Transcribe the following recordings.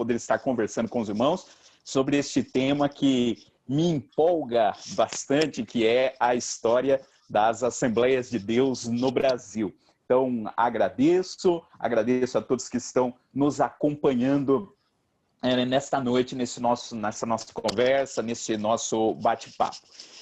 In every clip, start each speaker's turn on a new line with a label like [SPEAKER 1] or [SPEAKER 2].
[SPEAKER 1] poder estar conversando com os irmãos sobre este tema que me empolga bastante, que é a história das Assembleias de Deus no Brasil. Então, agradeço a todos que estão nos acompanhando nesta noite, nessa nossa conversa, nesse nosso bate-papo.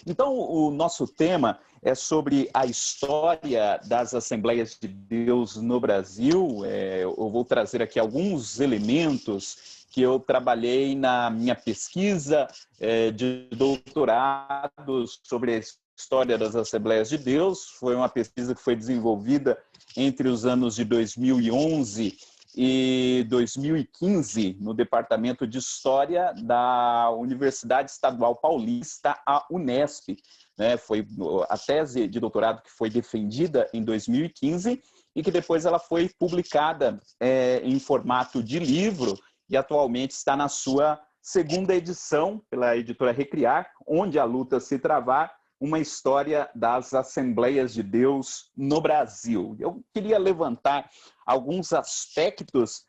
[SPEAKER 1] Então, o nosso tema é sobre a história das Assembleias de Deus no Brasil. Eu vou trazer aqui alguns elementos que eu trabalhei na minha pesquisa de doutorado sobre a história das Assembleias de Deus. Foi uma pesquisa que foi desenvolvida entre os anos de 2011 e 2015, no Departamento de História da Universidade Estadual Paulista, a Unesp. Foi a tese de doutorado que foi defendida em 2015 e que depois ela foi publicada em formato de livro e atualmente está na sua segunda edição pela editora Recriar, Onde a Luta se Travar, uma história das Assembleias de Deus no Brasil. Eu queria levantar alguns aspectos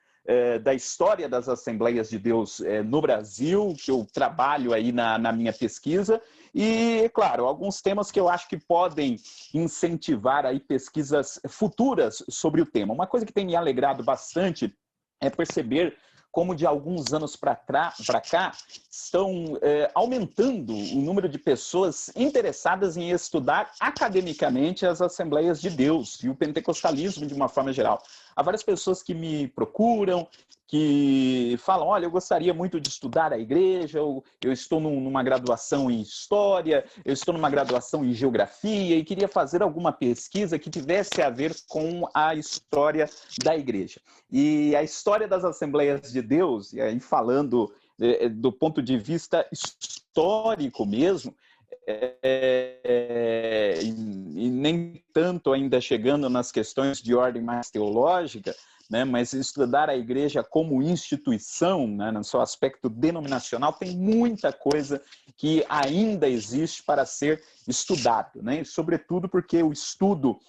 [SPEAKER 1] da história das Assembleias de Deus no Brasil, que eu trabalho aí na minha pesquisa, e, claro, alguns temas que eu acho que podem incentivar aí pesquisas futuras sobre o tema. Uma coisa que tem me alegrado bastante é perceber como de alguns anos para cá estão aumentando o número de pessoas interessadas em estudar academicamente as Assembleias de Deus e o pentecostalismo de uma forma geral. Há várias pessoas que me procuram, que falam, olha, eu gostaria muito de estudar a igreja, eu estou numa graduação em História, eu estou numa graduação em Geografia e queria fazer alguma pesquisa que tivesse a ver com a história da igreja. E a história das Assembleias de Deus, e aí falando do ponto de vista histórico mesmo, e nem tanto ainda chegando nas questões de ordem mais teológica, mas estudar a igreja como instituição, no seu aspecto denominacional, tem muita coisa que ainda existe para ser estudado, e sobretudo porque o estudo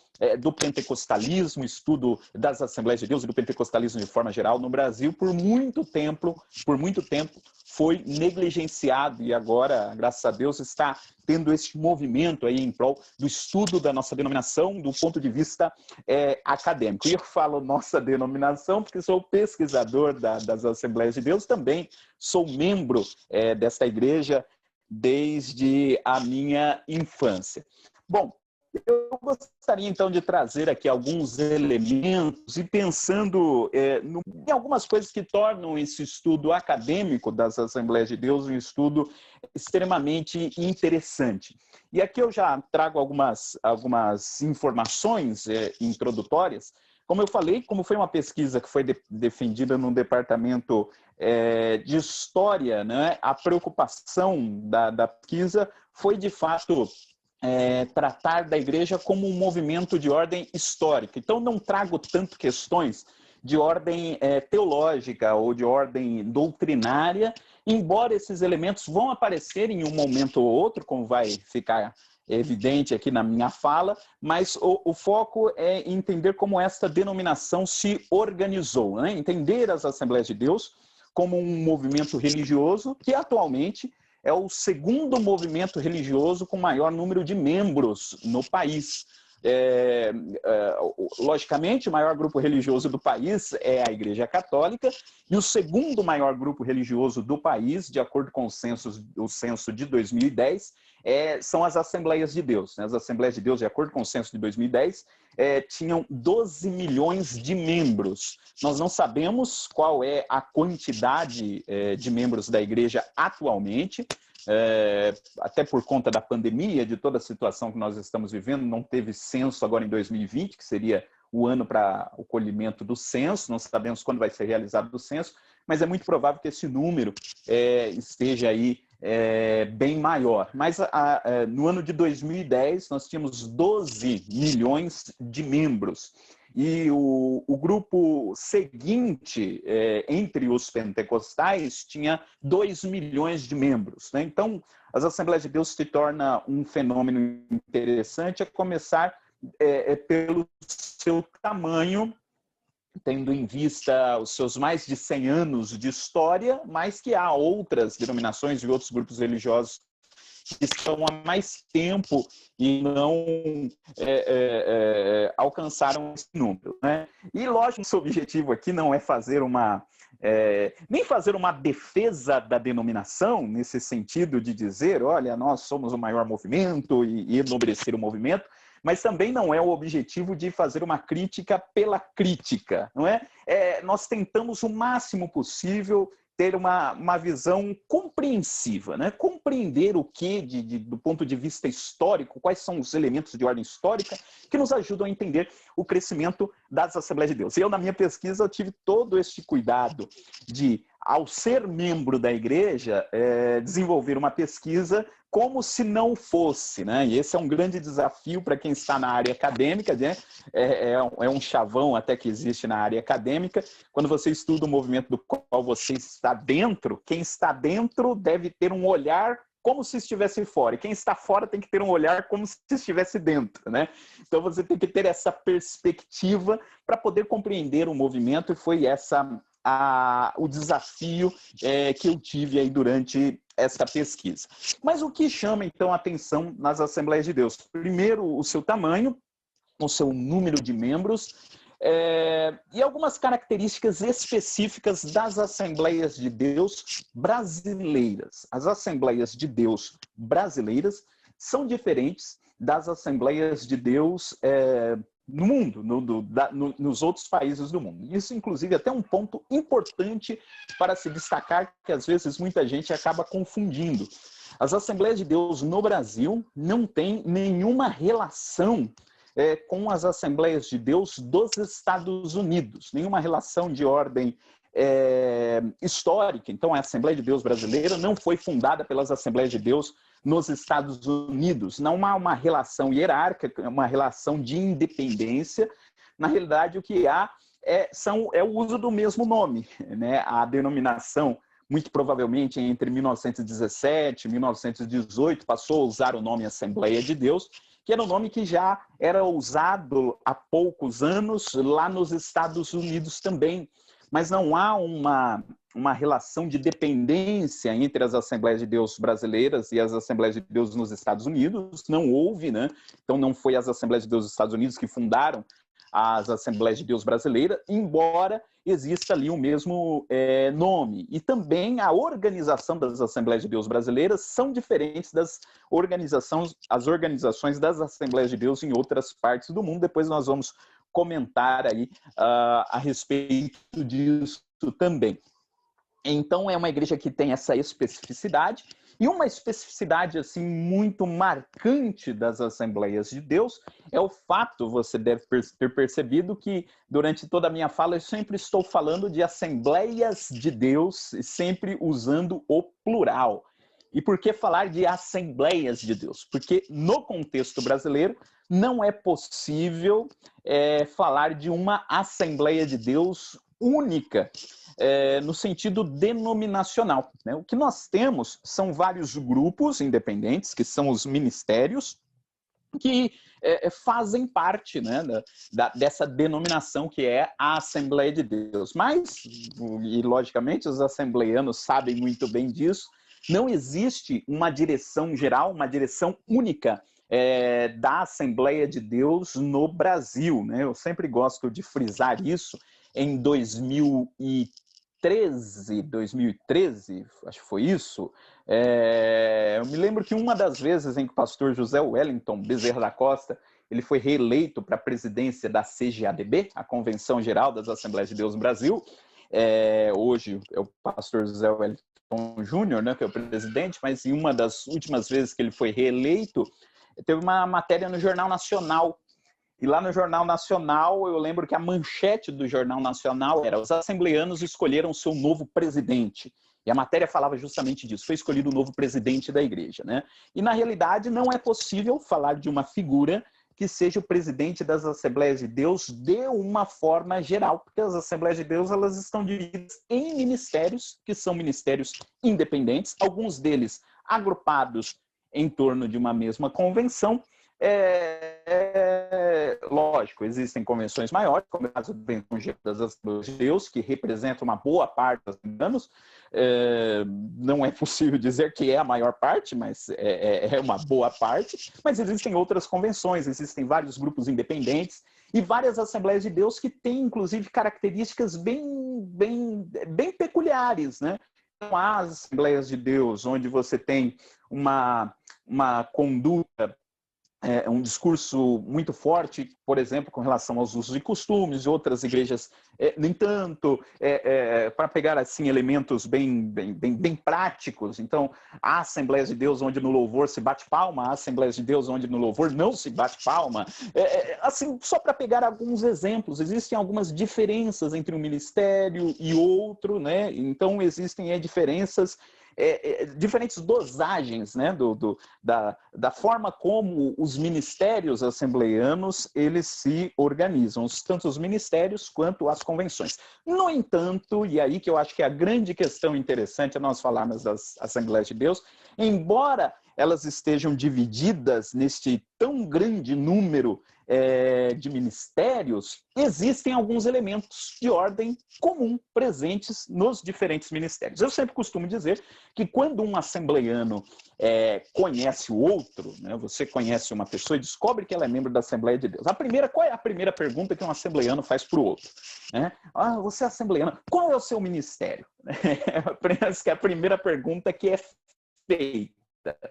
[SPEAKER 1] do pentecostalismo, o estudo das Assembleias de Deus e do pentecostalismo de forma geral no Brasil, por muito tempo foi negligenciado e agora, graças a Deus, está tendo este movimento aí em prol do estudo da nossa denominação do ponto de vista acadêmico. E eu falo nossa denominação porque sou pesquisador das Assembleias de Deus, também sou membro desta igreja desde a minha infância. Bom, eu gostaria, então, de trazer aqui alguns elementos e pensando em algumas coisas que tornam esse estudo acadêmico das Assembleias de Deus um estudo extremamente interessante. E aqui eu já trago algumas informações introdutórias. Como eu falei, como foi uma pesquisa que foi defendida no Departamento de História, a preocupação da pesquisa foi, de fato, tratar da igreja como um movimento de ordem histórica. Então, não trago tanto questões de ordem teológica ou de ordem doutrinária, embora esses elementos vão aparecer em um momento ou outro, como vai ficar evidente aqui na minha fala, mas o foco é entender como esta denominação se organizou, entender as Assembleias de Deus como um movimento religioso que atualmente é o segundo movimento religioso com maior número de membros no país. Logicamente, o maior grupo religioso do país é a Igreja Católica e o segundo maior grupo religioso do país, de acordo com o censo de 2010, são as Assembleias de Deus. As Assembleias de Deus, de acordo com o censo de 2010, tinham 12 milhões de membros. Nós não sabemos qual é a quantidade de membros da igreja atualmente, até por conta da pandemia, de toda a situação que nós estamos vivendo, não teve censo agora em 2020, que seria o ano para o colhimento do censo, não sabemos quando vai ser realizado o censo, mas é muito provável que esse número esteja aí bem maior. Mas no ano de 2010, nós tínhamos 12 milhões de membros. E o grupo seguinte, entre os pentecostais, tinha 2 milhões de membros. Então, as Assembleias de Deus se torna um fenômeno interessante, a começar pelo seu tamanho tendo em vista os seus mais de 100 anos de história, mas que há outras denominações e outros grupos religiosos que estão há mais tempo e não alcançaram esse número, né? E, lógico, nosso objetivo aqui não é fazer nem fazer uma defesa da denominação, nesse sentido de dizer, olha, nós somos o maior movimento e enobrecer o movimento, mas também não é o objetivo de fazer uma crítica pela crítica, não é? Nós tentamos o máximo possível ter uma visão compreensiva, né? Compreender o que, do ponto de vista histórico, quais são os elementos de ordem histórica que nos ajudam a entender o crescimento das Assembleias de Deus. Eu, na minha pesquisa, eu tive todo esse cuidado de, ao ser membro da igreja, desenvolver uma pesquisa como se não fosse, né? E esse é um grande desafio para quem está na área acadêmica, né? É um chavão até que existe na área acadêmica. Quando você estuda o movimento do qual você está dentro, quem está dentro deve ter um olhar como se estivesse fora. E quem está fora tem que ter um olhar como se estivesse dentro, né? Então você tem que ter essa perspectiva para poder compreender o movimento, e foi o desafio que eu tive aí durante essa pesquisa. Mas o que chama, então, a atenção nas Assembleias de Deus? Primeiro, o seu tamanho, o seu número de membros, e algumas características específicas das Assembleias de Deus brasileiras. As Assembleias de Deus brasileiras são diferentes das Assembleias de Deus no mundo, nos outros países do mundo. Isso, inclusive, é até um ponto importante para se destacar, que às vezes muita gente acaba confundindo. As Assembleias de Deus no Brasil não têm nenhuma relação com as Assembleias de Deus dos Estados Unidos, nenhuma relação de ordem histórica. Então, a Assembleia de Deus brasileira não foi fundada pelas Assembleias de Deus nos Estados Unidos. Não há uma relação hierárquica, uma relação de independência. Na realidade, o que há é o uso do mesmo nome, né? A denominação, muito provavelmente entre 1917 e 1918, passou a usar o nome Assembleia de Deus, que era um nome que já era usado há poucos anos lá nos Estados Unidos também. Mas não há uma relação de dependência entre as Assembleias de Deus brasileiras e as Assembleias de Deus nos Estados Unidos. Não houve, né? Então não foi as Assembleias de Deus dos Estados Unidos que fundaram as Assembleias de Deus brasileiras, embora exista ali o mesmo nome. E também a organização das Assembleias de Deus brasileiras são diferentes das organizações das Assembleias de Deus em outras partes do mundo. Depois nós vamos comentar aí a respeito disso também. Então, é uma igreja que tem essa especificidade, e uma especificidade assim muito marcante das Assembleias de Deus é o fato, você deve ter percebido, que durante toda a minha fala eu sempre estou falando de Assembleias de Deus, sempre usando o plural. E por que falar de Assembleias de Deus? Porque no contexto brasileiro não é possível falar de uma Assembleia de Deus única, no sentido denominacional, né? O que nós temos são vários grupos independentes, que são os ministérios, que fazem parte, né, dessa denominação que é a Assembleia de Deus. Mas, e logicamente, os assembleianos sabem muito bem disso, não existe uma direção geral, uma direção única da Assembleia de Deus no Brasil, né? Eu sempre gosto de frisar isso. Em 2013, acho que foi isso, eu me lembro que uma das vezes em que o pastor José Wellington Bezerra da Costa ele foi reeleito para a presidência da CGADB, a Convenção Geral das Assembleias de Deus no Brasil, hoje é o pastor José Wellington Júnior, né, que é o presidente, mas em uma das últimas vezes que ele foi reeleito, teve uma matéria no Jornal Nacional. E lá no Jornal Nacional, eu lembro que a manchete do Jornal Nacional era: os assembleanos escolheram seu novo presidente. E a matéria falava justamente disso, foi escolhido o novo presidente da igreja, né? E na realidade não é possível falar de uma figura que seja o presidente das Assembleias de Deus de uma forma geral, porque as Assembleias de Deus elas estão divididas em ministérios, que são ministérios independentes, alguns deles agrupados em torno de uma mesma convenção, Lógico, existem convenções maiores, como as convenções das Assembleias de Deus, que representam uma boa parte dos assembleanos. Não é possível dizer que é a maior parte, mas é uma boa parte. Mas existem outras convenções, existem vários grupos independentes e várias Assembleias de Deus que têm, inclusive, características bem peculiares, né? Então, há as Assembleias de Deus, onde você tem uma conduta, um discurso muito forte, por exemplo, com relação aos usos e costumes, de outras igrejas, nem tanto, para pegar assim elementos bem práticos. Então, há Assembleias de Deus onde no louvor se bate palma, há Assembleias de Deus onde no louvor não se bate palma. Assim, só para pegar alguns exemplos, existem algumas diferenças entre um ministério e outro, né? Então, existem diferenças, diferentes dosagens, né, da forma como os ministérios assembleianos eles se organizam, tanto os ministérios quanto as convenções. No entanto, e aí que eu acho que é a grande questão interessante é nós falarmos das Assembleias de Deus, embora elas estejam divididas neste tão grande número de ministérios, existem alguns elementos de ordem comum presentes nos diferentes ministérios. Eu sempre costumo dizer que quando um assembleiano conhece o outro, né, você conhece uma pessoa e descobre que ela é membro da Assembleia de Deus. Qual é a primeira pergunta que um assembleiano faz para o outro? Né? Você é assembleiano, qual é o seu ministério? Parece que é a primeira pergunta que é feita.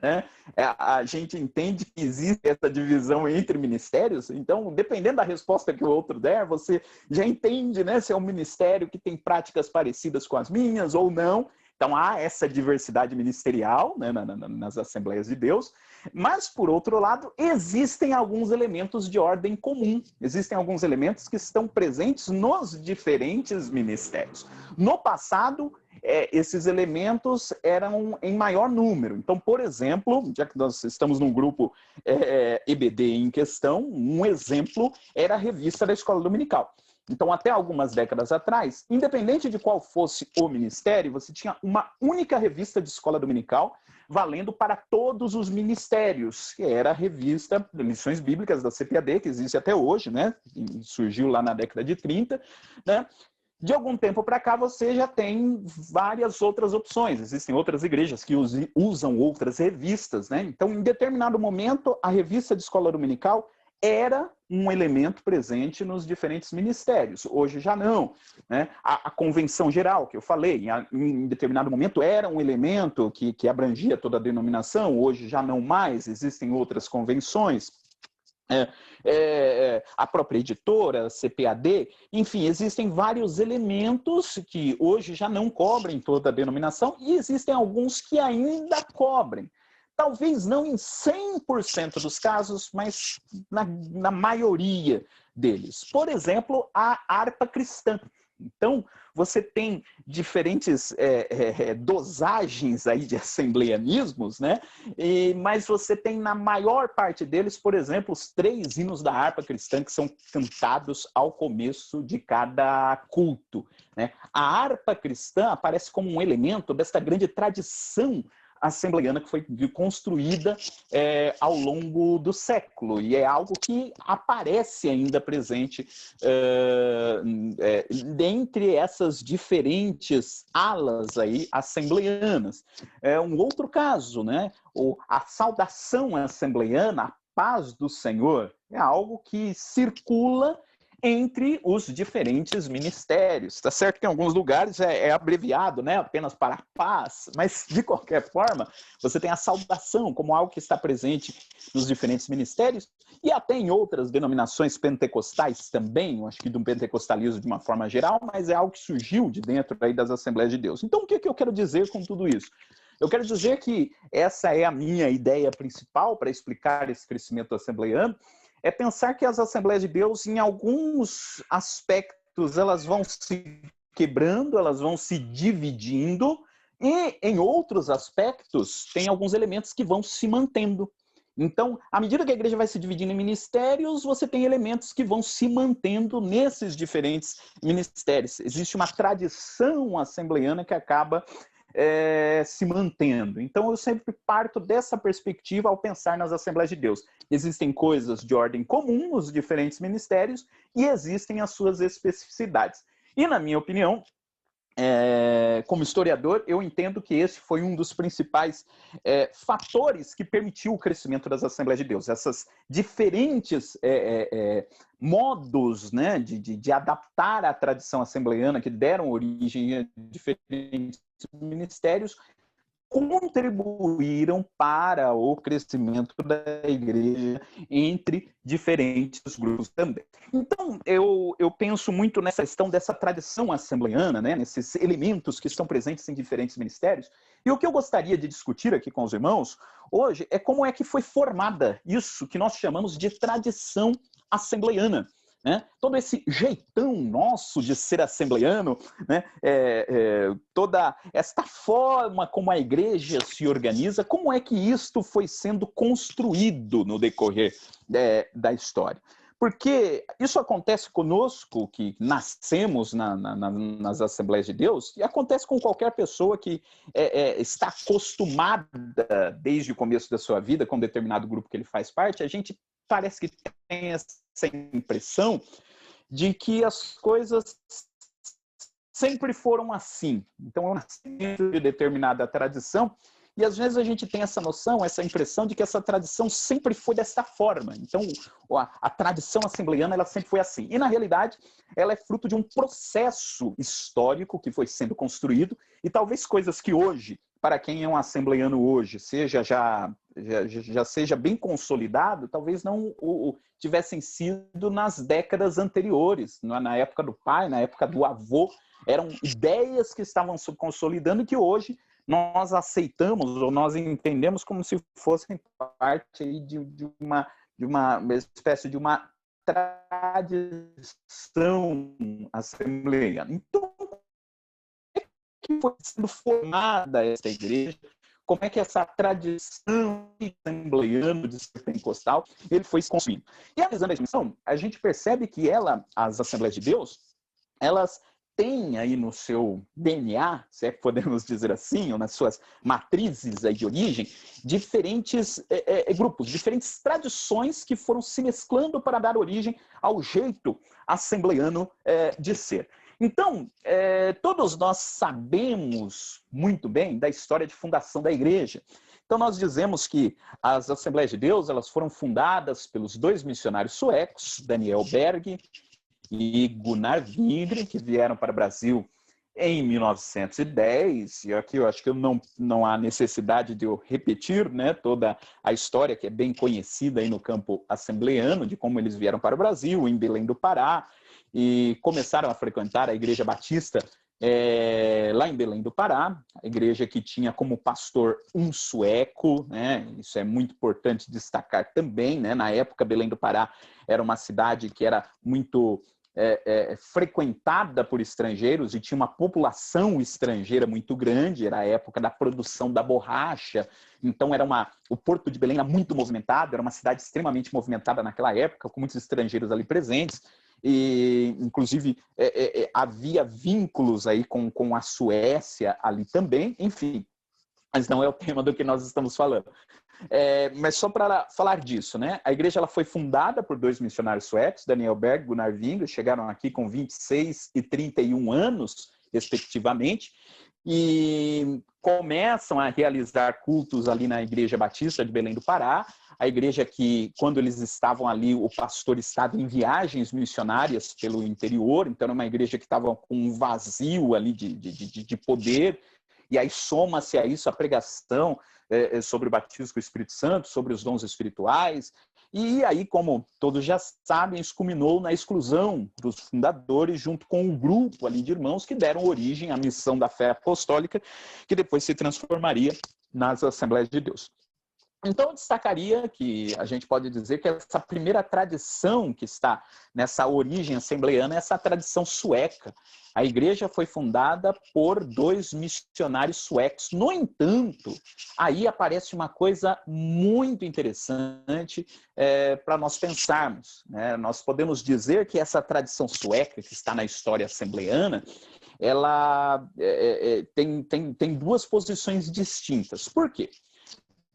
[SPEAKER 1] Né? A gente entende que existe essa divisão entre ministérios, então, dependendo da resposta que o outro der, você já entende, né, se é um ministério que tem práticas parecidas com as minhas ou não. Então, há essa diversidade ministerial, né, nas Assembleias de Deus, mas, por outro lado, existem alguns elementos de ordem comum, existem alguns elementos que estão presentes nos diferentes ministérios. No passado, esses elementos eram em maior número. Então, por exemplo, já que nós estamos num grupo EBD em questão, um exemplo era a revista da Escola Dominical. Então, até algumas décadas atrás, independente de qual fosse o ministério, você tinha uma única revista de escola dominical valendo para todos os ministérios, que era a revista de Lições Bíblicas da CPAD, que existe até hoje, né? Surgiu lá na década de 30, né? De algum tempo para cá, você já tem várias outras opções. Existem outras igrejas que usam outras revistas, né? Então, em determinado momento, a revista de escola dominical era um elemento presente nos diferentes ministérios. Hoje já não. Né? A convenção geral, que eu falei, em determinado momento era um elemento que abrangia toda a denominação, hoje já não mais, existem outras convenções. A própria editora, CPAD, enfim, existem vários elementos que hoje já não cobrem toda a denominação e existem alguns que ainda cobrem. Talvez não em 100% dos casos, mas na maioria deles. Por exemplo, a harpa cristã. Então, você tem diferentes dosagens aí de assembleianismos, né? Mas você tem, na maior parte deles, por exemplo, os 3 hinos da harpa cristã que são cantados ao começo de cada culto. Né? A harpa cristã aparece como um elemento desta grande tradição assembleiana que foi construída ao longo do século, e é algo que aparece ainda presente dentre essas diferentes alas aí assembleianas. Um outro caso, né? A saudação assembleiana, a paz do Senhor, é algo que circula entre os diferentes ministérios. Tá certo que em alguns lugares é abreviado, né, apenas para paz, mas de qualquer forma, você tem a saudação como algo que está presente nos diferentes ministérios e até em outras denominações pentecostais também, acho que do pentecostalismo de uma forma geral, mas é algo que surgiu de dentro aí das Assembleias de Deus. Então, o que eu quero dizer com tudo isso? Eu quero dizer que essa é a minha ideia principal para explicar esse crescimento assembleiano, é pensar que as Assembleias de Deus, em alguns aspectos, elas vão se quebrando, elas vão se dividindo, e em outros aspectos, tem alguns elementos que vão se mantendo. Então, à medida que a igreja vai se dividindo em ministérios, você tem elementos que vão se mantendo nesses diferentes ministérios. Existe uma tradição assembleiana que acaba se mantendo. Então, eu sempre parto dessa perspectiva ao pensar nas Assembleias de Deus. Existem coisas de ordem comum nos diferentes ministérios e existem as suas especificidades. E, na minha opinião, como historiador, eu entendo que esse foi um dos principais fatores que permitiu o crescimento das Assembleias de Deus. Essas diferentes modos, né, de adaptar a tradição assembleiana que deram origem a diferentes ministérios contribuíram para o crescimento da igreja entre diferentes grupos também. Então, eu penso muito nessa questão dessa tradição assembleiana, né, nesses elementos que estão presentes em diferentes ministérios, e o que eu gostaria de discutir aqui com os irmãos hoje é como é que foi formada isso que nós chamamos de tradição assembleiana. Né? Todo esse jeitão nosso de ser assembleiano, né? Toda esta forma como a igreja se organiza, como é que isto foi sendo construído no decorrer da história? Porque isso acontece conosco, que nascemos nas Assembleias de Deus, e acontece com qualquer pessoa que está acostumada desde o começo da sua vida com um determinado grupo que ele faz parte. A gente parece que tem essa impressão de que as coisas sempre foram assim. Então, eu nasci dentro de determinada tradição e, às vezes, a gente tem essa noção, essa impressão de que essa tradição sempre foi dessa forma. Então, a tradição assembleiana, ela sempre foi assim. E, na realidade, ela é fruto de um processo histórico que foi sendo construído e talvez coisas que hoje, para quem é um assembleiano hoje, já seja bem consolidado, talvez não tivessem sido nas décadas anteriores, na época do pai, na época do avô. Eram ideias que estavam se consolidando e que hoje nós aceitamos ou nós entendemos como se fossem parte de uma espécie de uma tradição assembleiana. Então, que foi sendo formada essa igreja, como é que essa tradição assembleiana de ser pentecostal, ele foi se construindo. E analisando a dimensão, a gente percebe que as Assembleias de Deus, elas têm aí no seu DNA, se é que podemos dizer assim, ou nas suas matrizes aí de origem, diferentes grupos, diferentes tradições que foram se mesclando para dar origem ao jeito assembleiano de ser. Então, todos nós sabemos muito bem da história de fundação da igreja. Então, nós dizemos que as Assembleias de Deus, elas foram fundadas pelos 2 missionários suecos, Daniel Berg e Gunnar Wingren, que vieram para o Brasil em 1910, e aqui eu acho que não há necessidade de eu repetir, né, toda a história que é bem conhecida aí no campo assembleiano, de como eles vieram para o Brasil, em Belém do Pará, e começaram a frequentar a Igreja Batista lá em Belém do Pará, a igreja que tinha como pastor um sueco, né? Isso é muito importante destacar também, né? Na época, Belém do Pará era uma cidade que era muito frequentada por estrangeiros e tinha uma população estrangeira muito grande, era a época da produção da borracha, então o Porto de Belém era muito movimentado, era uma cidade extremamente movimentada naquela época, com muitos estrangeiros ali presentes, e inclusive havia vínculos aí com a Suécia ali também, enfim, mas não é o tema do que nós estamos falando. Mas só para falar disso, né? A igreja ela foi fundada por 2 missionários suecos, Daniel Berg e Gunnar Wingren, chegaram aqui com 26 e 31 anos, respectivamente, e começam a realizar cultos ali na Igreja Batista de Belém do Pará, a igreja que, quando eles estavam ali, o pastor estava em viagens missionárias pelo interior, então era uma igreja que estava com um vazio ali de poder, e aí soma-se a isso a pregação sobre o batismo com o Espírito Santo, sobre os dons espirituais, e aí, como todos já sabem, isso culminou na exclusão dos fundadores junto com um grupo ali de irmãos que deram origem à missão da fé apostólica, que depois se transformaria nas Assembleias de Deus. Então, eu destacaria que a gente pode dizer que essa primeira tradição que está nessa origem assembleiana é essa tradição sueca. A igreja foi fundada por 2 missionários suecos. No entanto, aí aparece uma coisa muito interessante para nós pensarmos, né? Nós podemos dizer que essa tradição sueca que está na história assembleiana, ela tem duas posições distintas. Por quê?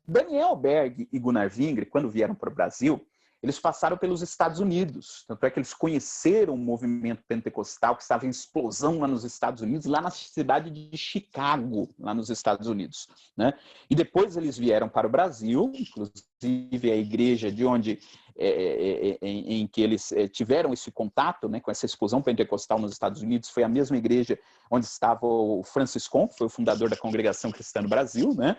[SPEAKER 1] Daniel Berg e Gunnar Wingre, quando vieram para o Brasil, eles passaram pelos Estados Unidos. Tanto é que eles conheceram o movimento pentecostal que estava em explosão lá nos Estados Unidos, lá na cidade de Chicago, lá nos Estados Unidos, né? E depois eles vieram para o Brasil, inclusive a igreja de onde em que eles tiveram esse contato, né, com essa explosão pentecostal nos Estados Unidos, foi a mesma igreja onde estava o Franciscon, que foi o fundador da Congregação Cristã no Brasil, né?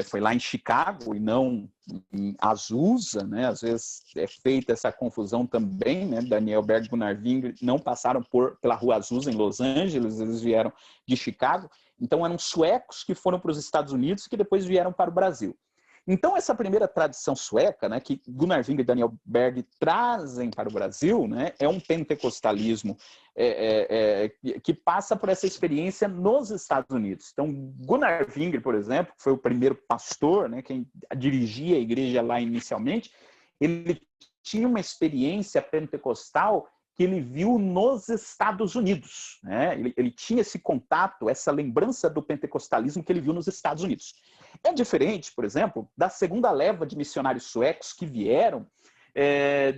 [SPEAKER 1] Foi lá em Chicago e não em Azusa, né? Às vezes é feita essa confusão também, né? Daniel Berg e Gunnar Wingre não passaram pela Rua Azusa em Los Angeles, eles vieram de Chicago. Então eram suecos que foram para os Estados Unidos e que depois vieram para o Brasil. Então, essa primeira tradição sueca, né, que Gunnar Wingre e Daniel Berg trazem para o Brasil, né, é um pentecostalismo que passa por essa experiência nos Estados Unidos. Então, Gunnar Wingre, por exemplo, que foi o primeiro pastor, né, quem dirigia a igreja lá inicialmente, ele tinha uma experiência pentecostal que ele viu nos Estados Unidos, né? Ele tinha esse contato, essa lembrança do pentecostalismo que ele viu nos Estados Unidos. É diferente, por exemplo, da segunda leva de missionários suecos que vieram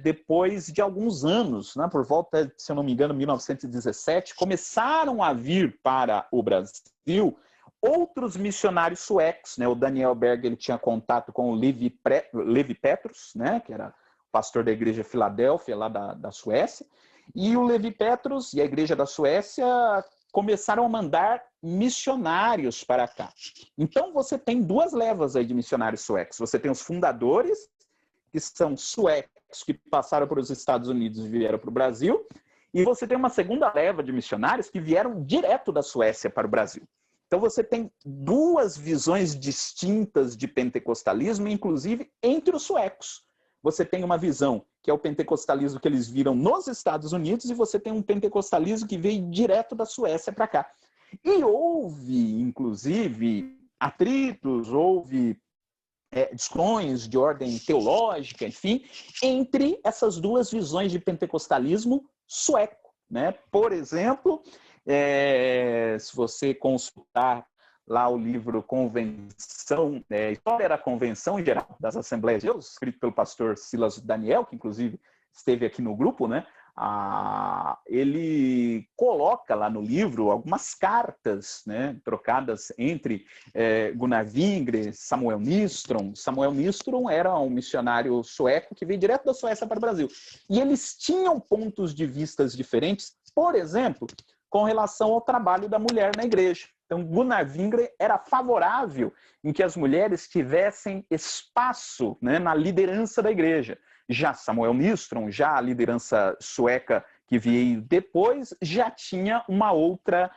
[SPEAKER 1] depois de alguns anos, né? Por volta, se eu não me engano, 1917, começaram a vir para o Brasil outros missionários suecos, né? O Daniel Berg, ele tinha contato com o Levi Petrus, né? Que era pastor da igreja Filadélfia, lá da Suécia, e o Levi Petrus e a igreja da Suécia começaram a mandar missionários para cá. Então você tem duas levas aí de missionários suecos. Você tem os fundadores, que são suecos, que passaram para os Estados Unidos e vieram para o Brasil, e você tem uma segunda leva de missionários que vieram direto da Suécia para o Brasil. Então você tem duas visões distintas de pentecostalismo, inclusive entre os suecos. Você tem uma visão que é o pentecostalismo que eles viram nos Estados Unidos e você tem um pentecostalismo que veio direto da Suécia para cá. E houve, inclusive, atritos, houve discussões de ordem teológica, enfim, entre essas duas visões de pentecostalismo sueco, né? Por exemplo, se você consultar lá o livro Convenção, História da Convenção em Geral das Assembleias de Deus, escrito pelo pastor Silas Daniel, que inclusive esteve aqui no grupo, né? Ele coloca lá no livro algumas cartas, né, trocadas entre Gunnar Wingre e Samuel Nistrom. Samuel Nistrom era um missionário sueco que veio direto da Suécia para o Brasil. E eles tinham pontos de vistas diferentes, por exemplo, com relação ao trabalho da mulher na igreja. Então, Gunnar Wingre era favorável em que as mulheres tivessem espaço, né, na liderança da igreja. Já Samuel Nistrom, já a liderança sueca que veio depois, já tinha uma outra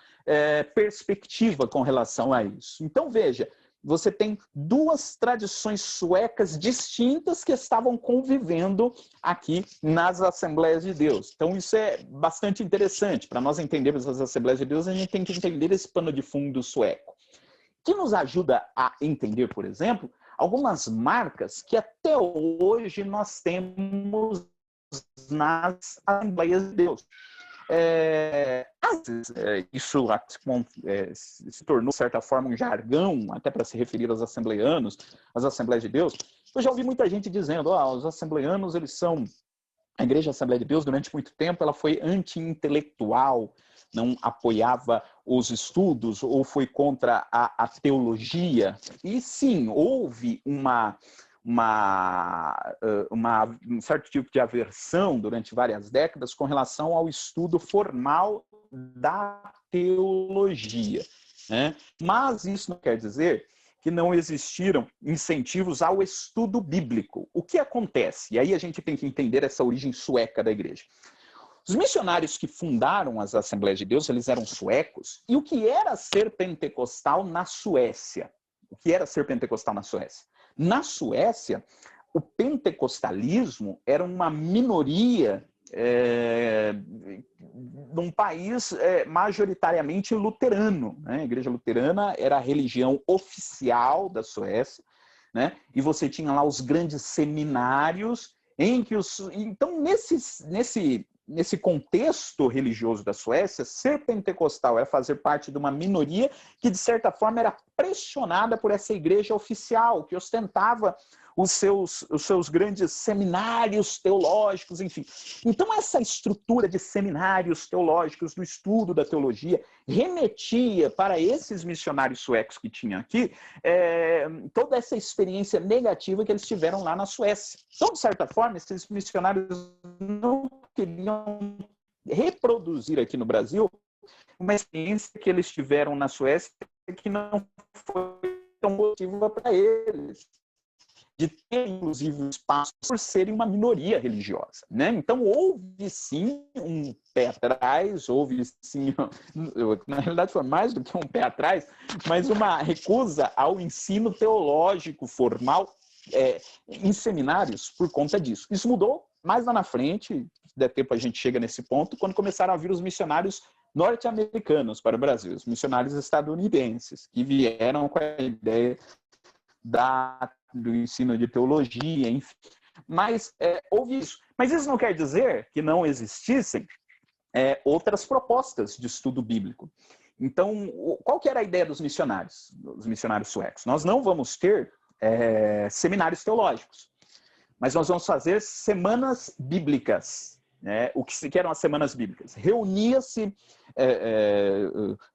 [SPEAKER 1] perspectiva com relação a isso. Então, veja, você tem duas tradições suecas distintas que estavam convivendo aqui nas Assembleias de Deus. Então, isso é bastante interessante. Para nós entendermos as Assembleias de Deus, a gente tem que entender esse pano de fundo sueco, que nos ajuda a entender, por exemplo, algumas marcas que até hoje nós temos nas Assembleias de Deus. Isso se tornou, de certa forma, um jargão, até para se referir aos assembleanos, às Assembleias de Deus. Eu já ouvi muita gente dizendo, os assembleanos, eles são... A Igreja Assembleia de Deus, durante muito tempo, ela foi anti-intelectual, não apoiava os estudos ou foi contra a teologia. E sim, houve um certo tipo de aversão durante várias décadas com relação ao estudo formal da teologia, né? Mas isso não quer dizer que não existiram incentivos ao estudo bíblico. O que acontece? E aí a gente tem que entender essa origem sueca da igreja. Os missionários que fundaram as Assembleias de Deus, eles eram suecos. E o que era ser pentecostal na Suécia? O que era ser pentecostal na Suécia? Na Suécia, o pentecostalismo era uma minoria num país majoritariamente luterano, né? A igreja luterana era a religião oficial da Suécia, né? E você tinha lá os grandes seminários em que então nesse nesse contexto religioso da Suécia, ser pentecostal era fazer parte de uma minoria que, de certa forma, era pressionada por essa igreja oficial, que ostentava os seus grandes seminários teológicos, enfim. Então, essa estrutura de seminários teológicos, do estudo da teologia, remetia para esses missionários suecos que tinham aqui toda essa experiência negativa que eles tiveram lá na Suécia. Então, de certa forma, esses missionários não queriam reproduzir aqui no Brasil uma experiência que eles tiveram na Suécia que não foi tão positiva para eles, de ter, inclusive, um espaço por serem uma minoria religiosa, né? Então, houve, sim, um pé atrás, houve, sim, na realidade foi mais do que um pé atrás, mas uma recusa ao ensino teológico formal em seminários por conta disso. Isso mudou mais lá na frente, se der tempo a gente chega nesse ponto, quando começaram a vir os missionários norte-americanos para o Brasil, os missionários estadunidenses, que vieram com a ideia do ensino de teologia, enfim. Mas houve isso. Mas isso não quer dizer que não existissem outras propostas de estudo bíblico. Então, qual que era a ideia dos missionários suecos? Nós não vamos ter seminários teológicos, mas nós vamos fazer semanas bíblicas. O que eram as semanas bíblicas? Reunia-se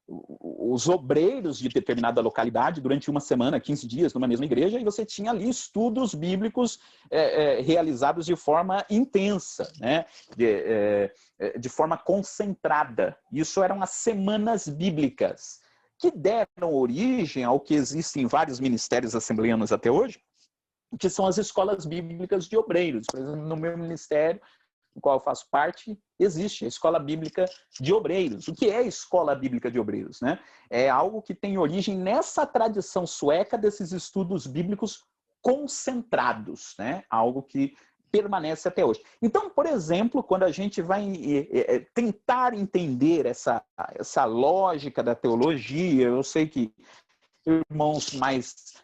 [SPEAKER 1] os obreiros de determinada localidade durante uma semana, 15 dias, numa mesma igreja, e você tinha ali estudos bíblicos realizados de forma intensa, né? De forma concentrada. Isso eram as semanas bíblicas, que deram origem ao que existem em vários ministérios assembleanos até hoje, que são as escolas bíblicas de obreiros. Por exemplo, no meu ministério, do qual eu faço parte, existe a Escola Bíblica de Obreiros. O que é a Escola Bíblica de Obreiros, né? É algo que tem origem nessa tradição sueca desses estudos bíblicos concentrados, né? Algo que permanece até hoje. Então, por exemplo, quando a gente vai tentar entender essa lógica da teologia, eu sei que irmãos mais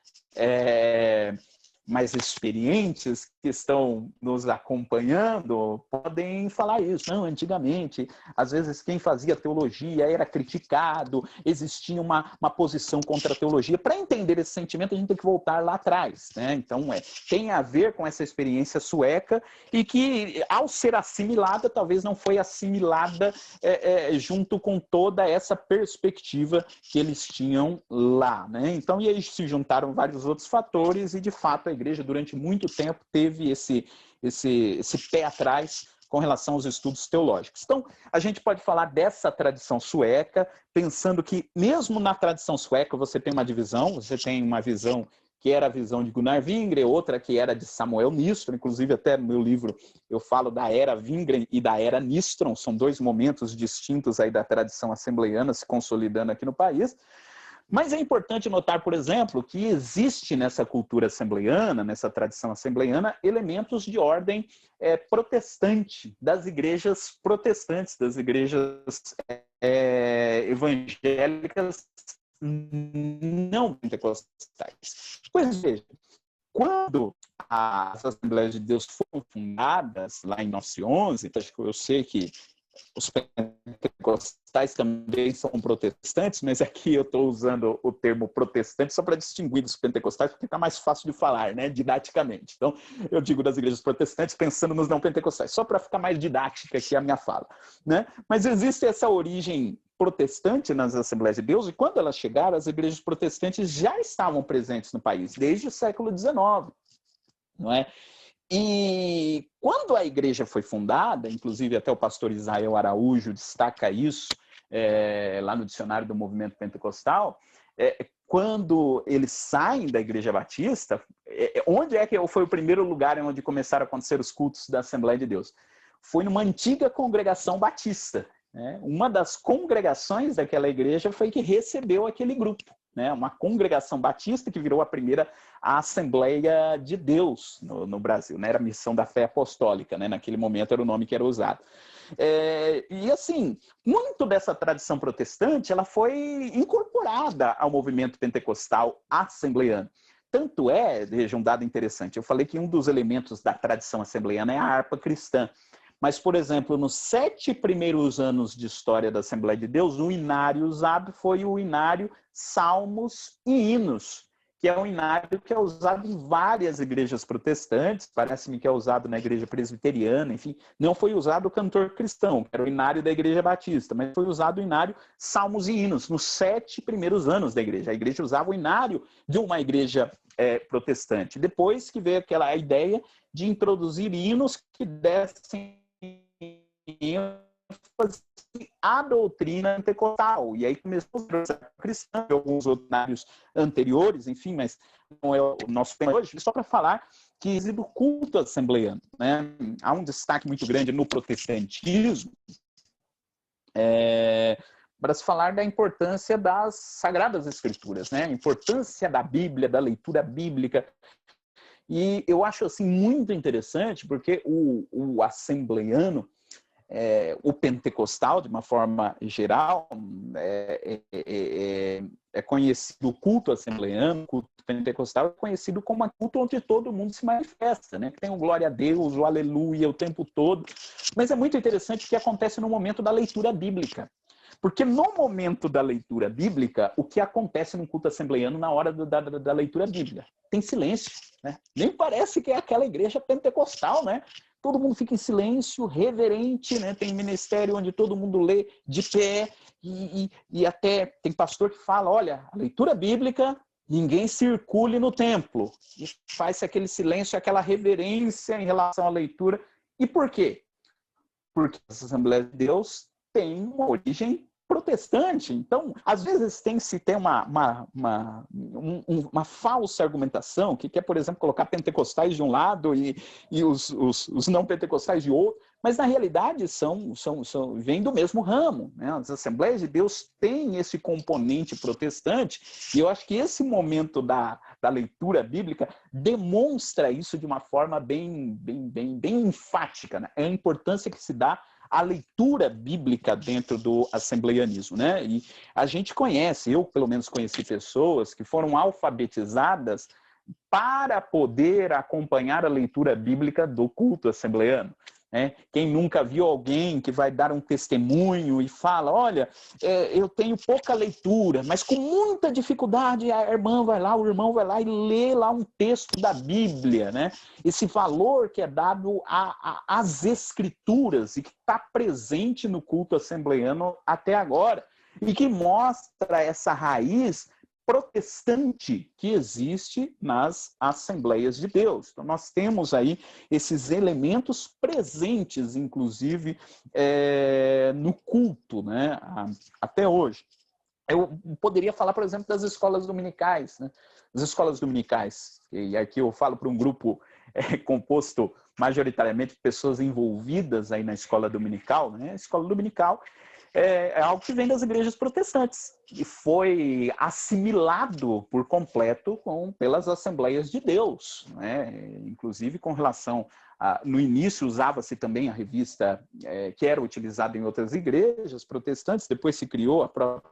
[SPEAKER 1] experientes que estão nos acompanhando podem falar isso. Não, antigamente, às vezes quem fazia teologia era criticado, existia uma posição contra a teologia. Para entender esse sentimento, a gente tem que voltar lá atrás, né? Então, tem a ver com essa experiência sueca e que, ao ser assimilada, talvez não foi assimilada junto com toda essa perspectiva que eles tinham lá, né? Então, e aí se juntaram vários outros fatores e, de fato, a igreja durante muito tempo teve esse pé atrás com relação aos estudos teológicos. Então, a gente pode falar dessa tradição sueca, pensando que mesmo na tradição sueca você tem uma divisão, você tem uma visão que era a visão de Gunnar Wingren, outra que era de Samuel Nistron, inclusive até no meu livro eu falo da era Wingren e da era Nistron, são dois momentos distintos aí da tradição assembleiana se consolidando aqui no país. Mas é importante notar, por exemplo, que existe nessa cultura assembleiana, nessa tradição assembleiana, elementos de ordem protestante, das igrejas protestantes, das igrejas evangélicas não pentecostais. Pois veja, quando as Assembleias de Deus foram fundadas, lá em 1911, eu sei que os pentecostais também são protestantes, mas aqui eu estou usando o termo protestante só para distinguir dos pentecostais, porque fica mais fácil de falar, né, didaticamente. Então, eu digo das igrejas protestantes pensando nos não pentecostais, só para ficar mais didática aqui a minha fala, né? Mas existe essa origem protestante nas Assembleias de Deus, e quando elas chegaram, as igrejas protestantes já estavam presentes no país, desde o século XIX, não é? E quando a igreja foi fundada, inclusive até o pastor Israel Araújo destaca isso lá no dicionário do movimento pentecostal, quando eles saem da Igreja Batista, onde é que foi o primeiro lugar onde começaram a acontecer os cultos da Assembleia de Deus? Foi numa antiga congregação batista. Uma das congregações daquela igreja foi que recebeu aquele grupo. Uma congregação batista que virou a primeira Assembleia de Deus no Brasil, né? Era a Missão da Fé Apostólica, né? Naquele momento era o nome que era usado. E assim, muito dessa tradição protestante ela foi incorporada ao movimento pentecostal assembleiano. Tanto veja um dado interessante, eu falei que um dos elementos da tradição assembleiana é a harpa cristã. Mas, por exemplo, nos 7 primeiros anos de história da Assembleia de Deus, o inário usado foi o inário Salmos e Hinos, que é um inário que é usado em várias igrejas protestantes, parece-me que é usado na igreja presbiteriana, enfim, não foi usado o cantor cristão, que era o inário da igreja batista, mas foi usado o inário Salmos e Hinos, nos 7 primeiros anos da igreja. A igreja usava o inário de uma igreja protestante. Depois que veio aquela ideia de introduzir hinos que dessem ênfase à doutrina pentecostal. E aí começou o processo cristão e alguns outros inários anteriores, enfim, mas não é o nosso tema hoje, só para falar que existe o culto assembleiano, né? Há um destaque muito grande no protestantismo para se falar da importância das Sagradas Escrituras, né? A importância da Bíblia, da leitura bíblica. E eu acho assim muito interessante porque o assembleiano, o pentecostal, de uma forma geral, é conhecido, o culto assembleiano, o culto pentecostal é conhecido como um culto onde todo mundo se manifesta, né? Que tem o glória a Deus, o aleluia o tempo todo. Mas é muito interessante o que acontece no momento da leitura bíblica. Porque no momento da leitura bíblica, o que acontece no culto assembleiano na hora da leitura bíblica? Tem silêncio, né? Nem parece que é aquela igreja pentecostal, né? Todo mundo fica em silêncio, reverente, né? Tem ministério onde todo mundo lê de pé e até tem pastor que fala, olha, a leitura bíblica, ninguém circule no templo. E faz aquele silêncio, aquela reverência em relação à leitura. E por quê? Porque as Assembleias de Deus têm uma origem protestante. Então, às vezes tem-se ter uma falsa argumentação, que quer, por exemplo, colocar pentecostais de um lado e os não pentecostais de outro, mas na realidade vêm do mesmo ramo, né? As Assembleias de Deus têm esse componente protestante, e eu acho que esse momento da leitura bíblica demonstra isso de uma forma bem enfática, né? É a importância que se dá a leitura bíblica dentro do assembleianismo, né? E a gente conhece, eu pelo menos conheci pessoas que foram alfabetizadas para poder acompanhar a leitura bíblica do culto assembleiano. Quem nunca viu alguém que vai dar um testemunho e fala, olha, eu tenho pouca leitura, mas com muita dificuldade a irmã vai lá, o irmão vai lá e lê lá um texto da Bíblia, né? Esse valor que é dado às escrituras e que está presente no culto assembleiano até agora e que mostra essa raiz protestante que existe nas Assembleias de Deus. Então, nós temos aí esses elementos presentes, inclusive, no culto, né? Até hoje. Eu poderia falar, por exemplo, das escolas dominicais, né? As escolas dominicais, e aqui eu falo para um grupo composto majoritariamente de pessoas envolvidas aí na escola dominical, né? A escola dominical é algo que vem das igrejas protestantes e foi assimilado por completo pelas Assembleias de Deus, né? Inclusive com relação no início usava-se também a revista que era utilizada em outras igrejas protestantes, depois se criou a própria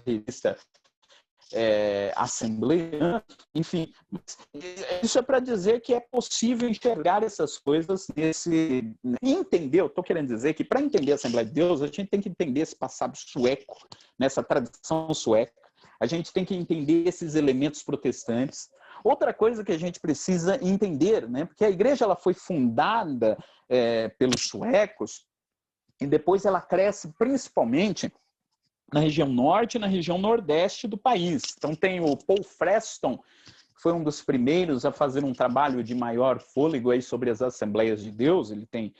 [SPEAKER 1] revista assembleiana, enfim, isso é para dizer que é possível enxergar essas coisas entender, eu estou querendo dizer que para entender a Assembleia de Deus, a gente tem que entender esse passado sueco, nessa tradição sueca, a gente tem que entender esses elementos protestantes. Outra coisa que a gente precisa entender, né, porque a igreja ela foi fundada pelos suecos e depois ela cresce principalmente na região norte e na região nordeste do país. Então tem o Paul Freston, que foi um dos primeiros a fazer um trabalho de maior fôlego aí sobre as Assembleias de Deus. Ele tem,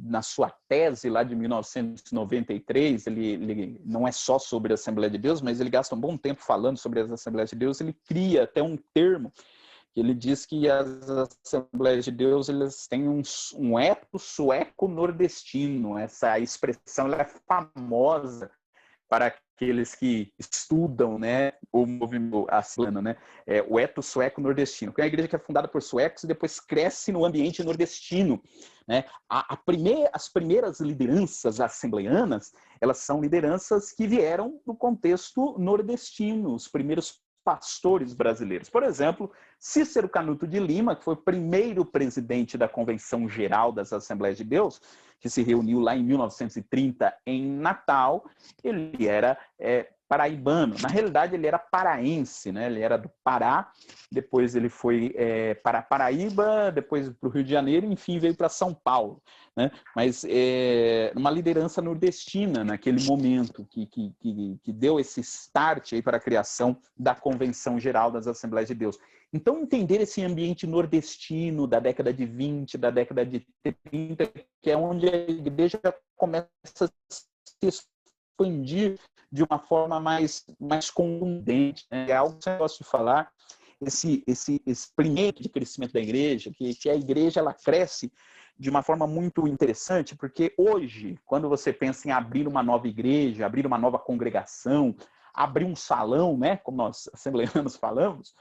[SPEAKER 1] na sua tese lá de 1993, ele não é só sobre a Assembleia de Deus, mas ele gasta um bom tempo falando sobre as Assembleias de Deus. Ele cria até um termo que ele diz que as Assembleias de Deus eles têm um eto sueco nordestino. Essa expressão ela é famosa para aqueles que estudam, né, o movimento assembleiano, né, o eto sueco nordestino. Que é uma igreja que é fundada por suecos e depois cresce no ambiente nordestino, né? As primeiras lideranças assembleianas, elas são lideranças que vieram do contexto nordestino. Os primeiros pastores brasileiros. Por exemplo, Cícero Canuto de Lima, que foi o primeiro presidente da Convenção Geral das Assembleias de Deus, que se reuniu lá em 1930 em Natal, ele era paraibano. Na realidade, ele era paraense, né? Ele era do Pará, depois ele foi para Paraíba, depois para o Rio de Janeiro, enfim, veio para São Paulo, né? Mas uma liderança nordestina naquele momento, que deu esse start aí para a criação da Convenção Geral das Assembleias de Deus. Então, entender esse ambiente nordestino da década de 20, da década de 30, que é onde a igreja começa a se expandir de uma forma mais contundente, né? É algo que eu gosto de falar, esse primeiro de crescimento da igreja, que a igreja ela cresce de uma forma muito interessante, porque hoje, quando você pensa em abrir uma nova igreja, abrir uma nova congregação, abrir um salão, né, como nós assembleanos falamos,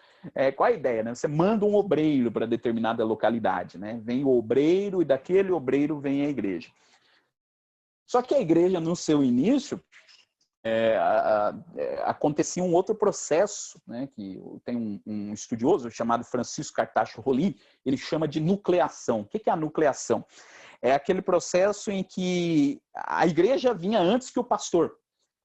[SPEAKER 1] qual a ideia, né? Você manda um obreiro para determinada localidade, né? Vem o obreiro e daquele obreiro vem a igreja. Só que a igreja, no seu início, acontecia um outro processo, né, que tem um estudioso chamado Francisco Cartacho Rolim, ele chama de nucleação. O que é a nucleação? É aquele processo em que a igreja vinha antes que o pastor.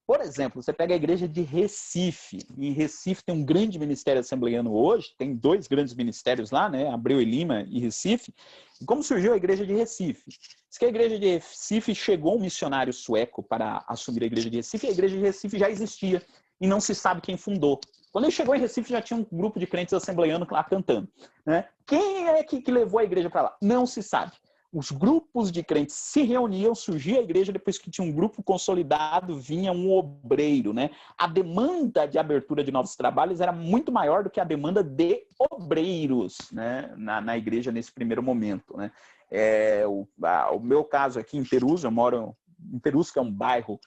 [SPEAKER 1] Por exemplo, você pega a igreja de Recife. Em Recife tem um grande ministério assembleiano hoje, tem 2 grandes ministérios lá, né? Abreu e Lima e Recife. E como surgiu a igreja de Recife? Diz que a igreja de Recife chegou um missionário sueco para assumir a igreja de Recife, e a igreja de Recife já existia, e não se sabe quem fundou. Quando ele chegou em Recife, já tinha um grupo de crentes assembleianos lá cantando, né? Quem é que levou a igreja para lá? Não se sabe. Os grupos de crentes se reuniam, surgia a igreja, depois que tinha um grupo consolidado, vinha um obreiro, né? A demanda de abertura de novos trabalhos era muito maior do que a demanda de obreiros, né? na igreja nesse primeiro momento, né? O meu caso aqui em Perus, eu moro em Perus, que é um bairro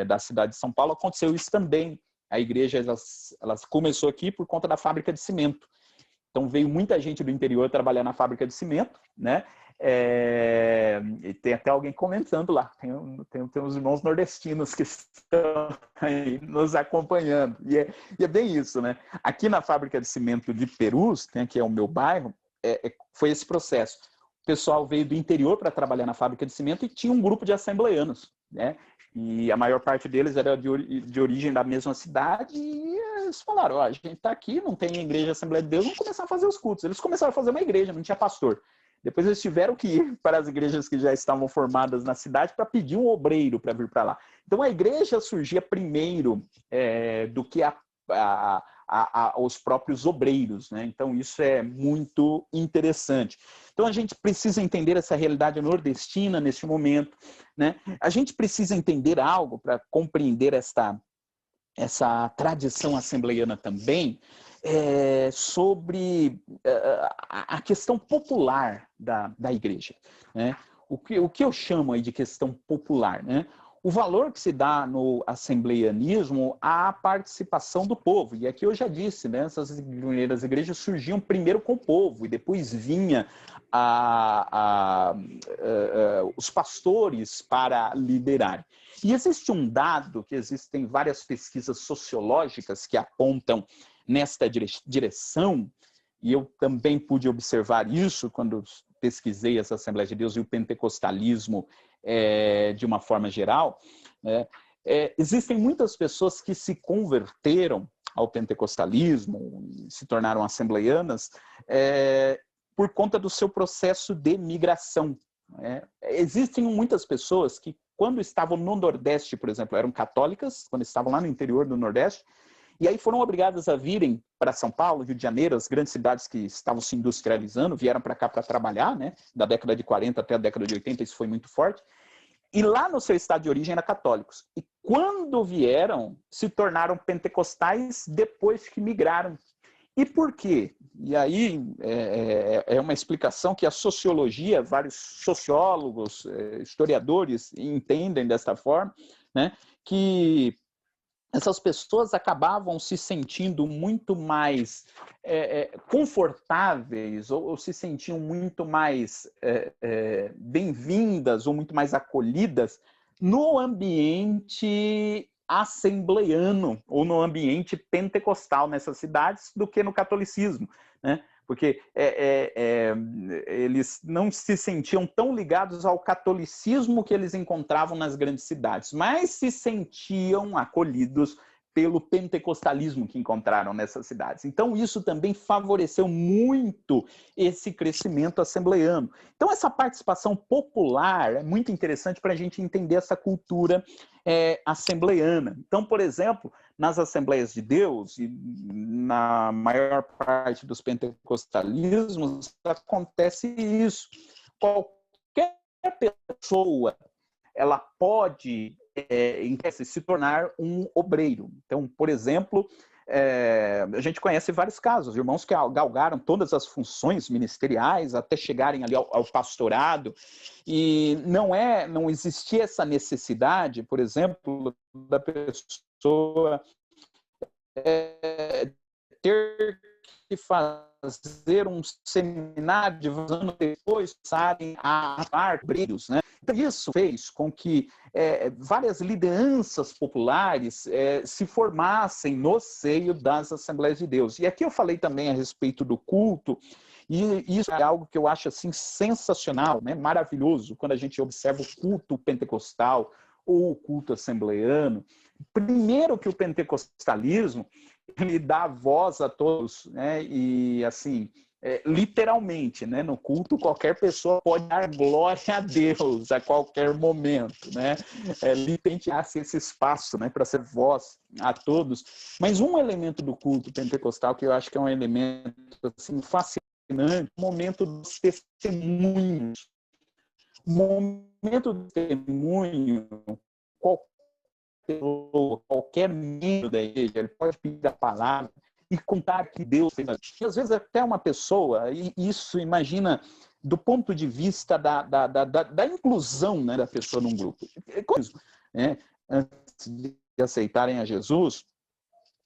[SPEAKER 1] da cidade de São Paulo, aconteceu isso também. A igreja ela começou aqui por conta da fábrica de cimento. Então veio muita gente do interior trabalhar na fábrica de cimento, né? E tem até alguém comentando lá, tem uns irmãos nordestinos que estão aí nos acompanhando, e é bem isso, né? Aqui na fábrica de cimento de Perus, que é o meu bairro, foi esse processo. O pessoal veio do interior para trabalhar na fábrica de cimento e tinha um grupo de assembleianos, né? E a maior parte deles era de origem da mesma cidade, e eles falaram, a gente está aqui, não tem igreja Assembleia de Deus, vamos começar a fazer os cultos. Eles começaram a fazer uma igreja, não tinha pastor. Depois eles tiveram que ir para as igrejas que já estavam formadas na cidade para pedir um obreiro para vir para lá. Então a igreja surgia primeiro do que os próprios obreiros, né? Então isso é muito interessante. Então a gente precisa entender essa realidade nordestina neste momento, né? A gente precisa entender algo para compreender essa tradição assembleiana também, sobre a questão popular da igreja, né? O que eu chamo aí de questão popular, né? O valor que se dá no assembleianismo à participação do povo. E aqui eu já disse, né? Essas primeiras igrejas surgiam primeiro com o povo, e depois vinha os pastores para liderar. E existe um dado, que existem várias pesquisas sociológicas que apontam nesta direção, e eu também pude observar isso quando pesquisei essa Assembleia de Deus e o pentecostalismo de uma forma geral, né? Existem muitas pessoas que se converteram ao pentecostalismo, se tornaram assembleianas, por conta do seu processo de migração. Existem muitas pessoas que, quando estavam no Nordeste, por exemplo, eram católicas, quando estavam lá no interior do Nordeste, e aí foram obrigadas a virem para São Paulo, Rio de Janeiro, as grandes cidades que estavam se industrializando, vieram para cá para trabalhar, né? Da década de 40 até a década de 80, isso foi muito forte. E lá no seu estado de origem eram católicos. E quando vieram, se tornaram pentecostais depois que migraram. E por quê? E aí é uma explicação que a sociologia, vários sociólogos, historiadores entendem desta forma, né? Que essas pessoas acabavam se sentindo muito mais confortáveis, ou se sentiam muito mais bem-vindas, ou muito mais acolhidas no ambiente assembleiano ou no ambiente pentecostal nessas cidades do que no catolicismo, né? Porque eles não se sentiam tão ligados ao catolicismo que eles encontravam nas grandes cidades, mas se sentiam acolhidos pelo pentecostalismo que encontraram nessas cidades. Então, isso também favoreceu muito esse crescimento assembleiano. Então, essa participação popular é muito interessante para a gente entender essa cultura assembleiana. Então, por exemplo, nas Assembleias de Deus e na maior parte dos pentecostalismos, acontece isso. Qualquer pessoa, ela pode se tornar um obreiro. Então, por exemplo, a gente conhece vários casos, irmãos que galgaram todas as funções ministeriais até chegarem ali ao pastorado, e não existia essa necessidade, por exemplo, da pessoa ter que fazer um seminário de anos depois passarem a atuar obreiros, né? Então, isso fez com que várias lideranças populares se formassem no seio das Assembleias de Deus. E aqui eu falei também a respeito do culto, e isso é algo que eu acho assim sensacional, né? Maravilhoso, quando a gente observa o culto pentecostal ou o culto assembleiano. Primeiro que o pentecostalismo, ele dá voz a todos, né? E assim, literalmente, né? No culto, qualquer pessoa pode dar glória a Deus a qualquer momento, né? Licenciar-se esse espaço, né? Para ser voz a todos. Mas um elemento do culto pentecostal que eu acho que é um elemento assim, fascinante, o momento dos testemunhos. O momento do testemunho, qualquer membro da igreja, ele pode pedir a palavra e contar que Deus fez. E às vezes até uma pessoa, e isso, imagina, do ponto de vista da inclusão, né, da pessoa num grupo. Né? Antes de aceitarem a Jesus,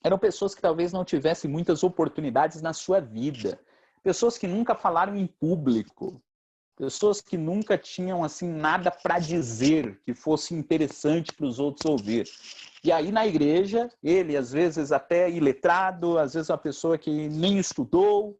[SPEAKER 1] eram pessoas que talvez não tivessem muitas oportunidades na sua vida. Pessoas que nunca falaram em público. Pessoas que nunca tinham assim nada para dizer que fosse interessante para os outros ouvir. E aí na igreja, ele às vezes até iletrado, às vezes uma pessoa que nem estudou,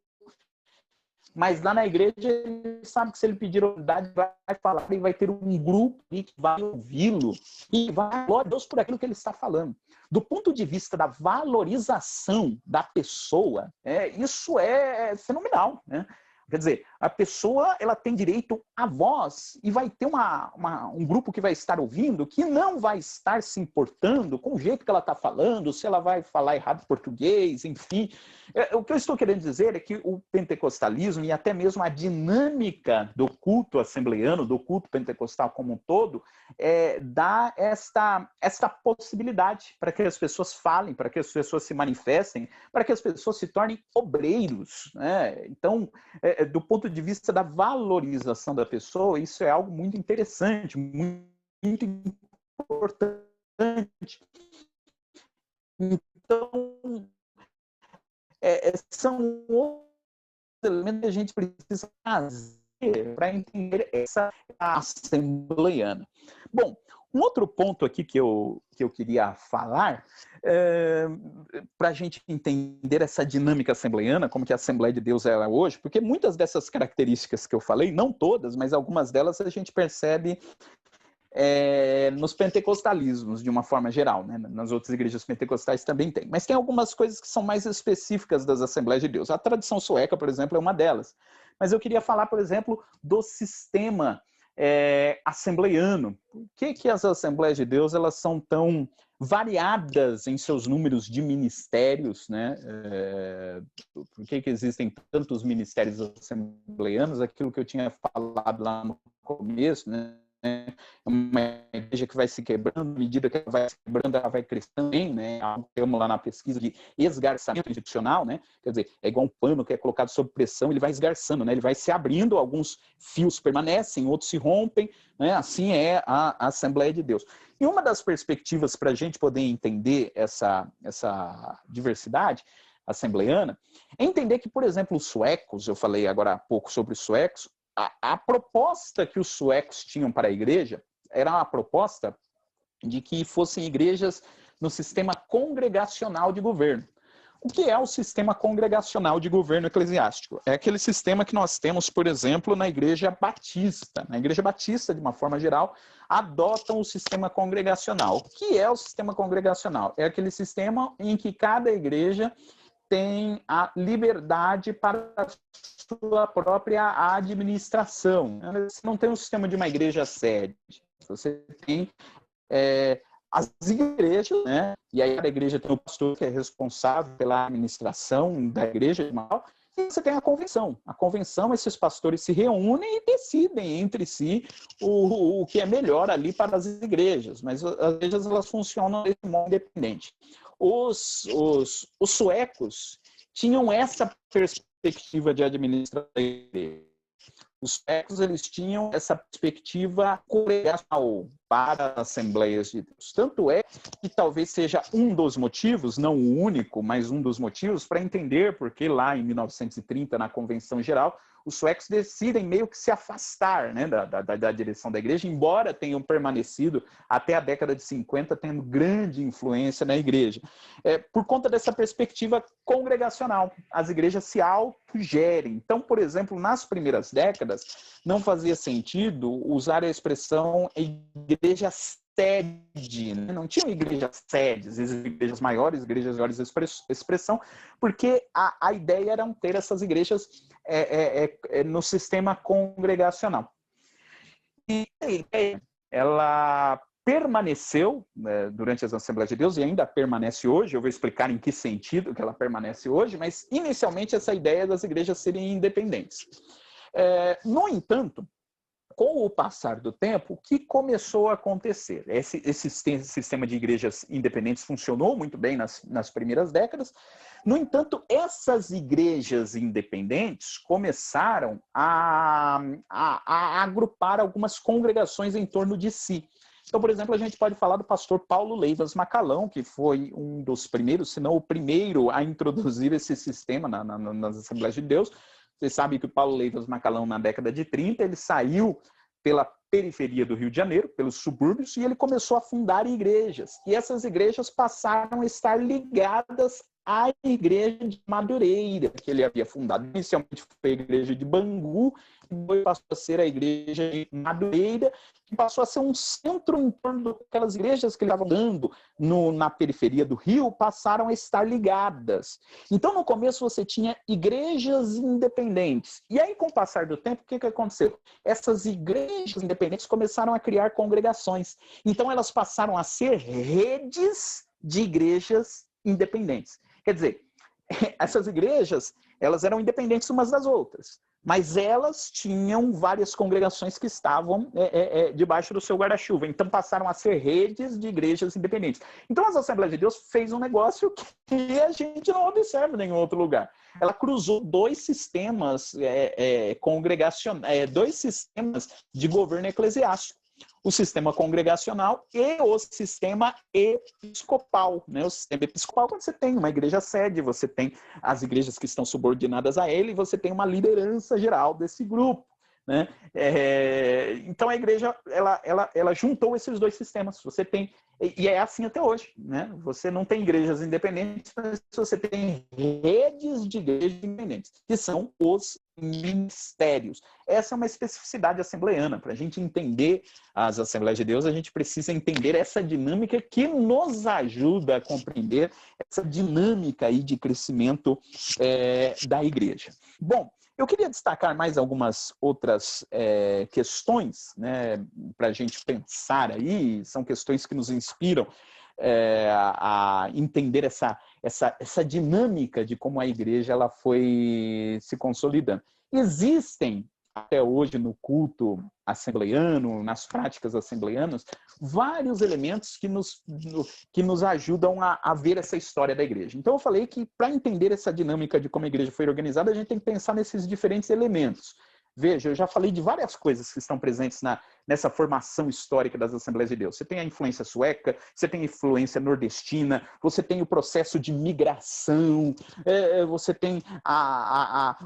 [SPEAKER 1] mas lá na igreja ele sabe que se ele pedir oportunidade, vai falar e vai ter um grupo que vai ouvi-lo e vai glória a Deus por aquilo que ele está falando. Do ponto de vista da valorização da pessoa, isso é fenomenal, né? Quer dizer, a pessoa ela tem direito à voz e vai ter um grupo que vai estar ouvindo que não vai estar se importando com o jeito que ela está falando, se ela vai falar errado português, enfim. O que eu estou querendo dizer é que o pentecostalismo e até mesmo a dinâmica do culto assembleiano, do culto pentecostal como um todo, dá esta possibilidade para que as pessoas falem, para que as pessoas se manifestem, para que as pessoas se tornem obreiros, né? Então, do ponto de vista da valorização da pessoa, isso é algo muito interessante, muito importante. Então, são outros elementos que a gente precisa fazer para entender essa assembleiana. Bom, um outro ponto aqui que eu queria falar, para a gente entender essa dinâmica assembleiana, como que a Assembleia de Deus é hoje, porque muitas dessas características que eu falei, não todas, mas algumas delas a gente percebe nos pentecostalismos, de uma forma geral, né? Nas outras igrejas pentecostais também tem. Mas tem algumas coisas que são mais específicas das Assembleias de Deus. A tradição sueca, por exemplo, é uma delas. Mas eu queria falar, por exemplo, do sistema assembleiano. Por que as Assembleias de Deus elas são tão variadas em seus números de ministérios, né? Por que existem tantos ministérios assembleianos? Aquilo que eu tinha falado lá no começo, né? É uma igreja que vai se quebrando, à medida que ela vai se quebrando, ela vai crescendo também, né? Temos lá na pesquisa de esgarçamento institucional, né? Quer dizer, é igual um pano que é colocado sob pressão, ele vai esgarçando, né? Ele vai se abrindo, alguns fios permanecem, outros se rompem, né? Assim é a Assembleia de Deus. E uma das perspectivas para a gente poder entender essa diversidade assembleiana é entender que, por exemplo, os suecos, eu falei agora há pouco sobre os suecos, a proposta que os suecos tinham para a igreja era uma proposta de que fossem igrejas no sistema congregacional de governo. O que é o sistema congregacional de governo eclesiástico? É aquele sistema que nós temos, por exemplo, na Igreja Batista. Na Igreja Batista, de uma forma geral, adotam o sistema congregacional. O que é o sistema congregacional? É aquele sistema em que cada igreja tem a liberdade para a sua própria administração. Você não tem um sistema de uma igreja sede. Você tem as igrejas, né? E aí a igreja tem o pastor que é responsável pela administração da igreja, e você tem a convenção. A convenção, esses pastores se reúnem e decidem entre si o que é melhor ali para as igrejas, mas as igrejas elas funcionam desse modo independente. Os suecos tinham essa perspectiva de administração da igreja. Os suecos eles tinham essa perspectiva congregacional para as Assembleias de Deus. Tanto é que talvez seja um dos motivos, não o único, mas um dos motivos para entender porque lá em 1930, na Convenção Geral, os suecos decidem meio que se afastar, né, da direção da igreja, embora tenham permanecido até a década de 50, tendo grande influência na igreja. Por conta dessa perspectiva congregacional, as igrejas se autogerem. Então, por exemplo, nas primeiras décadas, não fazia sentido usar a expressão igreja sede, né? Não tinham igrejas sedes, igrejas maiores expressão, porque a ideia era ter essas igrejas no sistema congregacional. E a ideia, ela permaneceu, né, durante as Assembleias de Deus e ainda permanece hoje. Eu vou explicar em que sentido que ela permanece hoje, mas inicialmente essa ideia das igrejas serem independentes. No entanto, com o passar do tempo, o que começou a acontecer? Esse sistema de igrejas independentes funcionou muito bem nas primeiras décadas. No entanto, essas igrejas independentes começaram a agrupar algumas congregações em torno de si. Então, por exemplo, a gente pode falar do pastor Paulo Leivas Macalão, que foi um dos primeiros, se não o primeiro, a introduzir esse sistema nas Assembleias de Deus. Vocês sabem que o Paulo Leivas Macalão, na década de 30, ele saiu pela periferia do Rio de Janeiro, pelos subúrbios, e ele começou a fundar igrejas. E essas igrejas passaram a estar ligadas à igreja de Madureira, que ele havia fundado. Inicialmente foi a igreja de Bangu, e depois passou a ser a igreja de Madureira, que passou a ser um centro em torno daquelas igrejas que ele estava dando na periferia do Rio, passaram a estar ligadas. Então, no começo, você tinha igrejas independentes. E aí, com o passar do tempo, o que aconteceu? Essas igrejas independentes começaram a criar congregações. Então, elas passaram a ser redes de igrejas independentes. Quer dizer, essas igrejas, elas eram independentes umas das outras, mas elas tinham várias congregações que estavam debaixo do seu guarda-chuva. Então, passaram a ser redes de igrejas independentes. Então, as Assembleias de Deus fez um negócio que a gente não observa em nenhum outro lugar. Ela cruzou dois sistemas congregacionais, dois sistemas de governo eclesiástico. O sistema congregacional e o sistema episcopal, né? O sistema episcopal, quando você tem uma igreja sede, você tem as igrejas que estão subordinadas a ele, e você tem uma liderança geral desse grupo, né? Então a igreja ela juntou esses dois sistemas. Você tem, e é assim até hoje, né? Você não tem igrejas independentes, mas você tem redes de igrejas independentes, que são os ministérios. Essa é uma especificidade assembleiana. Para a gente entender as Assembleias de Deus, a gente precisa entender essa dinâmica que nos ajuda a compreender essa dinâmica aí de crescimento da igreja. Bom, eu queria destacar mais algumas outras questões, né, para a gente pensar aí. São questões que nos inspiram a entender essa dinâmica de como a igreja ela foi se consolidando. Existem, até hoje, no culto assembleiano, nas práticas assembleianas, vários elementos que nos ajudam a ver essa história da igreja. Então, eu falei que, para entender essa dinâmica de como a igreja foi organizada, a gente tem que pensar nesses diferentes elementos. Veja, eu já falei de várias coisas que estão presentes nessa formação histórica das Assembleias de Deus. Você tem a influência sueca, você tem a influência nordestina, você tem o processo de migração, você tem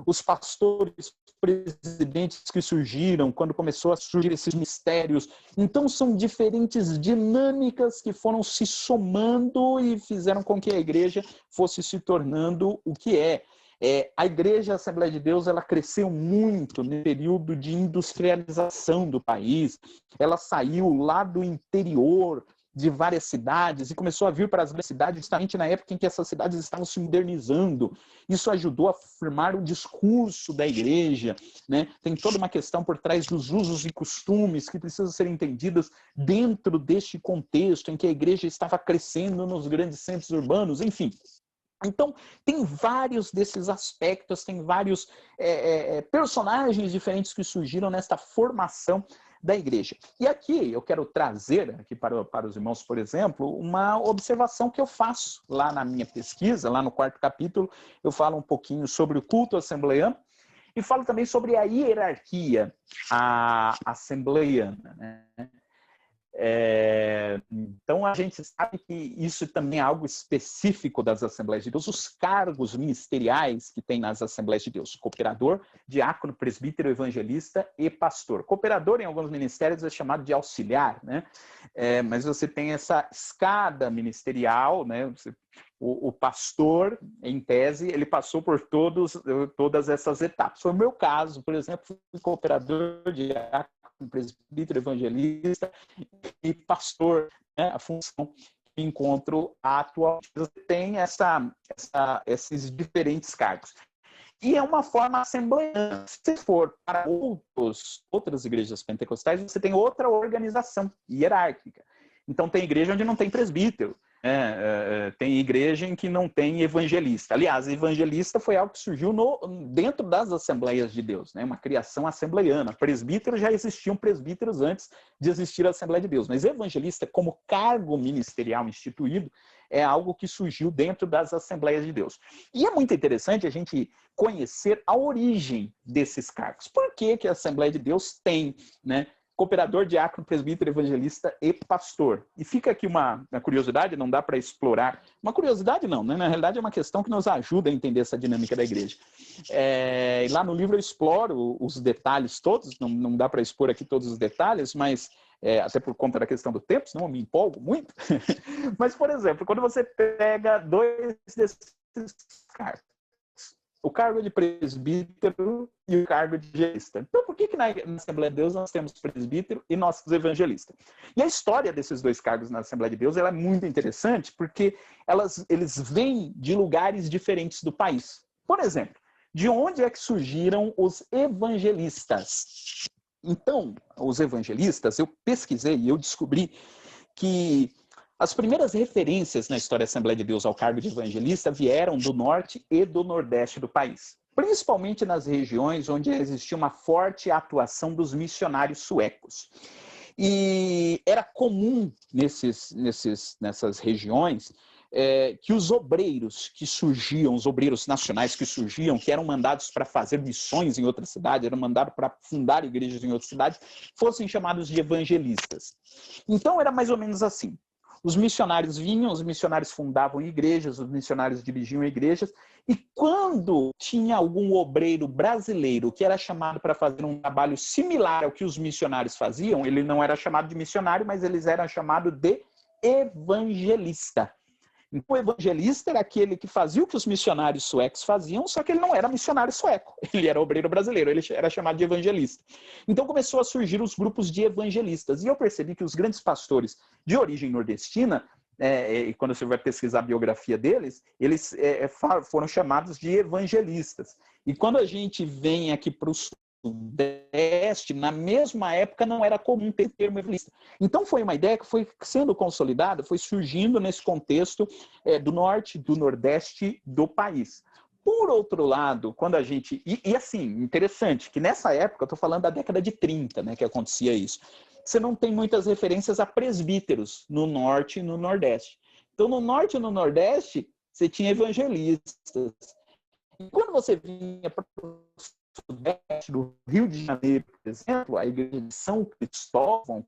[SPEAKER 1] os pastores presidentes que surgiram, quando começou a surgir esses mistérios. Então, são diferentes dinâmicas que foram se somando e fizeram com que a igreja fosse se tornando o que é. A Igreja Assembleia de Deus, ela cresceu muito no período de industrialização do país. Ela saiu lá do interior de várias cidades e começou a vir para as grandes cidades justamente na época em que essas cidades estavam se modernizando. Isso ajudou a formar o discurso da igreja, né? Tem toda uma questão por trás dos usos e costumes que precisam ser entendidas dentro deste contexto em que a igreja estava crescendo nos grandes centros urbanos, enfim. Então, tem vários desses aspectos, tem vários personagens diferentes que surgiram nesta formação da igreja. E aqui eu quero trazer aqui para os irmãos, por exemplo, uma observação que eu faço lá na minha pesquisa, lá no 4º capítulo, eu falo um pouquinho sobre o culto assembleiano e falo também sobre a hierarquia assembleiana, né? Então a gente sabe que isso também é algo específico das Assembleias de Deus, os cargos ministeriais que tem nas Assembleias de Deus: cooperador, diácono, presbítero, evangelista e pastor. Cooperador em alguns ministérios é chamado de auxiliar, né? Mas você tem essa escada ministerial, né? O pastor, em tese, ele passou por todas essas etapas. Foi o meu caso, por exemplo, fui cooperador, diácono, presbítero, evangelista e pastor, né? A função que encontro atual. Você tem esses diferentes cargos. E é uma forma assembleiana. Se for para outras igrejas pentecostais, você tem outra organização hierárquica. Então, tem igreja onde não tem presbítero. Tem igreja em que não tem evangelista. Aliás, evangelista foi algo que surgiu dentro das Assembleias de Deus, né? Uma criação assembleiana. Presbíteros já existiam presbíteros antes de existir a Assembleia de Deus, mas evangelista, como cargo ministerial instituído, é algo que surgiu dentro das Assembleias de Deus. E é muito interessante a gente conhecer a origem desses cargos. Por que que a Assembleia de Deus tem, né, cooperador, diácono, presbítero, evangelista e pastor? E fica aqui uma curiosidade, não dá para explorar. Uma curiosidade não, né? Na realidade é uma questão que nos ajuda a entender essa dinâmica da igreja. Lá no livro eu exploro os detalhes todos, não dá para expor aqui todos os detalhes, mas até por conta da questão do tempo, senão eu me empolgo muito. Mas, por exemplo, quando você pega dois desses cargos, o cargo de presbítero e o cargo de evangelista. Então, por que na Assembleia de Deus nós temos presbítero e nós evangelistas? E a história desses dois cargos na Assembleia de Deus ela é muito interessante porque eles vêm de lugares diferentes do país. Por exemplo, de onde é que surgiram os evangelistas? Então, os evangelistas, eu pesquisei e eu descobri que as primeiras referências na história da Assembleia de Deus ao cargo de evangelista vieram do norte e do nordeste do país, principalmente nas regiões onde existia uma forte atuação dos missionários suecos. E era comum nessas regiões que os obreiros que surgiam, os obreiros nacionais que surgiam, que eram mandados para fazer missões em outras cidades, eram mandados para fundar igrejas em outras cidades, fossem chamados de evangelistas. Então era mais ou menos assim. Os missionários vinham, os missionários fundavam igrejas, os missionários dirigiam igrejas, e quando tinha algum obreiro brasileiro que era chamado para fazer um trabalho similar ao que os missionários faziam, ele não era chamado de missionário, mas eles eram chamados de evangelista. Então, o evangelista era aquele que fazia o que os missionários suecos faziam, só que ele não era missionário sueco, ele era obreiro brasileiro, ele era chamado de evangelista. Então, começou a surgir os grupos de evangelistas, e eu percebi que os grandes pastores de origem nordestina, e quando você vai pesquisar a biografia deles, eles foram chamados de evangelistas. E quando a gente vem aqui para o Sudeste, na mesma época não era comum ter termo evangelista. Então foi uma ideia que foi sendo consolidada, foi surgindo nesse contexto do norte, do nordeste do país. Por outro lado, quando a gente... E assim, interessante, que nessa época, eu estou falando da década de 30, né, que acontecia isso. Você não tem muitas referências a presbíteros no norte e no nordeste. Então, no norte e no nordeste, você tinha evangelistas. E quando você vinha para o Sudeste, do Rio de Janeiro, por exemplo, a igreja de São Cristóvão,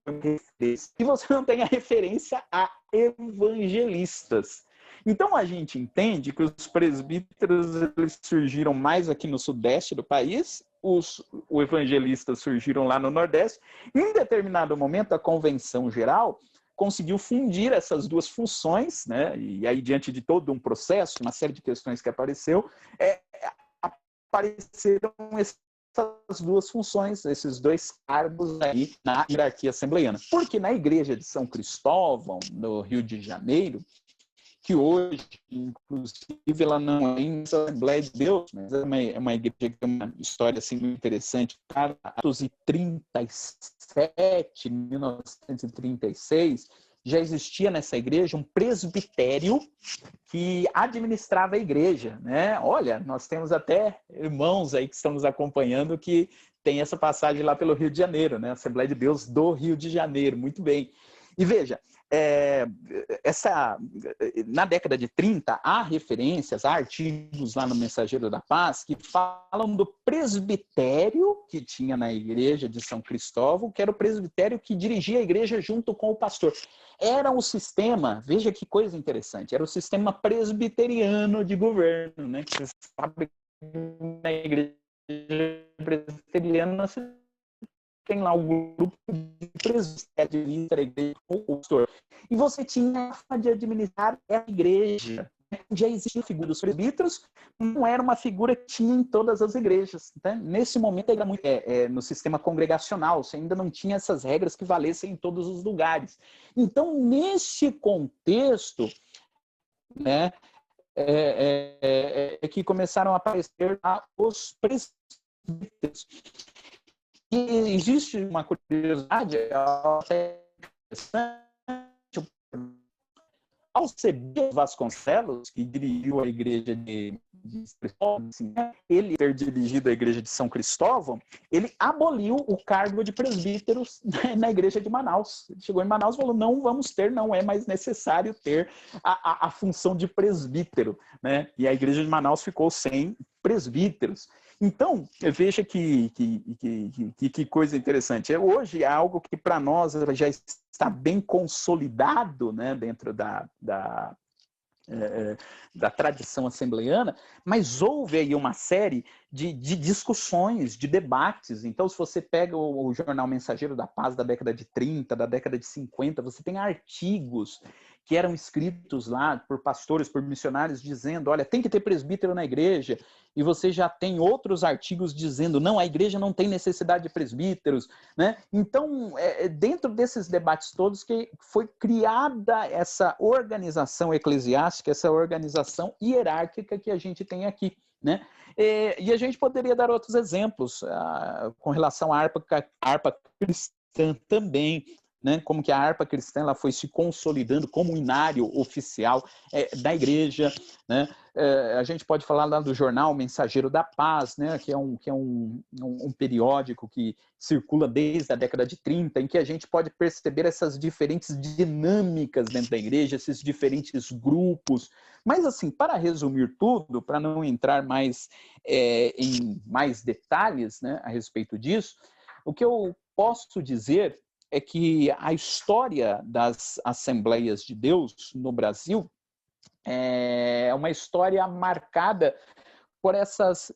[SPEAKER 1] e você não tem a referência a evangelistas. Então a gente entende que os presbíteros eles surgiram mais aqui no Sudeste do país os evangelistas surgiram lá no Nordeste. Em determinado momento, a Convenção Geral conseguiu fundir essas duas funções, né? E aí, diante de todo um processo, uma série de questões que apareceram essas duas funções, esses dois cargos aí na hierarquia assembleiana. Porque na igreja de São Cristóvão, no Rio de Janeiro, que hoje, inclusive, ela não é em Assembleia de Deus, mas é uma igreja que tem uma história assim, muito interessante. Em 1936, já existia nessa igreja um presbitério que administrava a igreja, né? Olha, nós temos até irmãos aí que estão nos acompanhando que tem essa passagem lá pelo Rio de Janeiro, né? Assembleia de Deus do Rio de Janeiro, muito bem. E veja, na década de 30, há referências, há artigos lá no Mensageiro da Paz que falam do presbitério que tinha na igreja de São Cristóvão, que era o presbitério que dirigia a igreja junto com o pastor. Era um sistema, veja que coisa interessante, era o sistema presbiteriano de governo, né? Que você sabe que na igreja presbiteriana tem lá um grupo de presbíteros da igreja com o pastor. E você tinha a forma de administrar a igreja. Já existia a figura dos presbíteros, não era uma figura que tinha em todas as igrejas. Né? Nesse momento, era muito, no sistema congregacional, você ainda não tinha essas regras que valessem em todos os lugares. Então, nesse contexto, né, que começaram a aparecer os presbíteros. E existe uma curiosidade até interessante. Alcebiades Vasconcelos, que dirigiu a igreja de Cristóvão, ele ter dirigido a igreja de São Cristóvão, ele aboliu o cargo de presbíteros na igreja de Manaus. Ele chegou em Manaus e falou, não vamos ter, não é mais necessário ter a função de presbítero, né? E a igreja de Manaus ficou sem presbíteros. Então, veja que coisa interessante. Hoje é algo que para nós já está bem consolidado, né, dentro da tradição assembleiana, mas houve aí uma série de discussões, de debates. Então, se você pega o jornal Mensageiro da Paz da década de 30, da década de 50, você tem artigos que eram escritos lá por pastores, por missionários, dizendo, olha, tem que ter presbítero na igreja, e você já tem outros artigos dizendo, não, a igreja não tem necessidade de presbíteros, né? Então, dentro desses debates todos que foi criada essa organização eclesiástica, essa organização hierárquica que a gente tem aqui, né? E a gente poderia dar outros exemplos com relação à harpa cristã também, né? Como que a harpa cristã ela foi se consolidando como um inário oficial da igreja, né? A gente pode falar lá do jornal Mensageiro da Paz, né? que é um periódico que circula desde a década de 30, em que a gente pode perceber essas diferentes dinâmicas dentro da igreja, esses diferentes grupos. Mas, assim, para resumir tudo, para não entrar mais em mais detalhes, né, a respeito disso, o que eu posso dizer é que a história das Assembleias de Deus no Brasil é uma história marcada por essas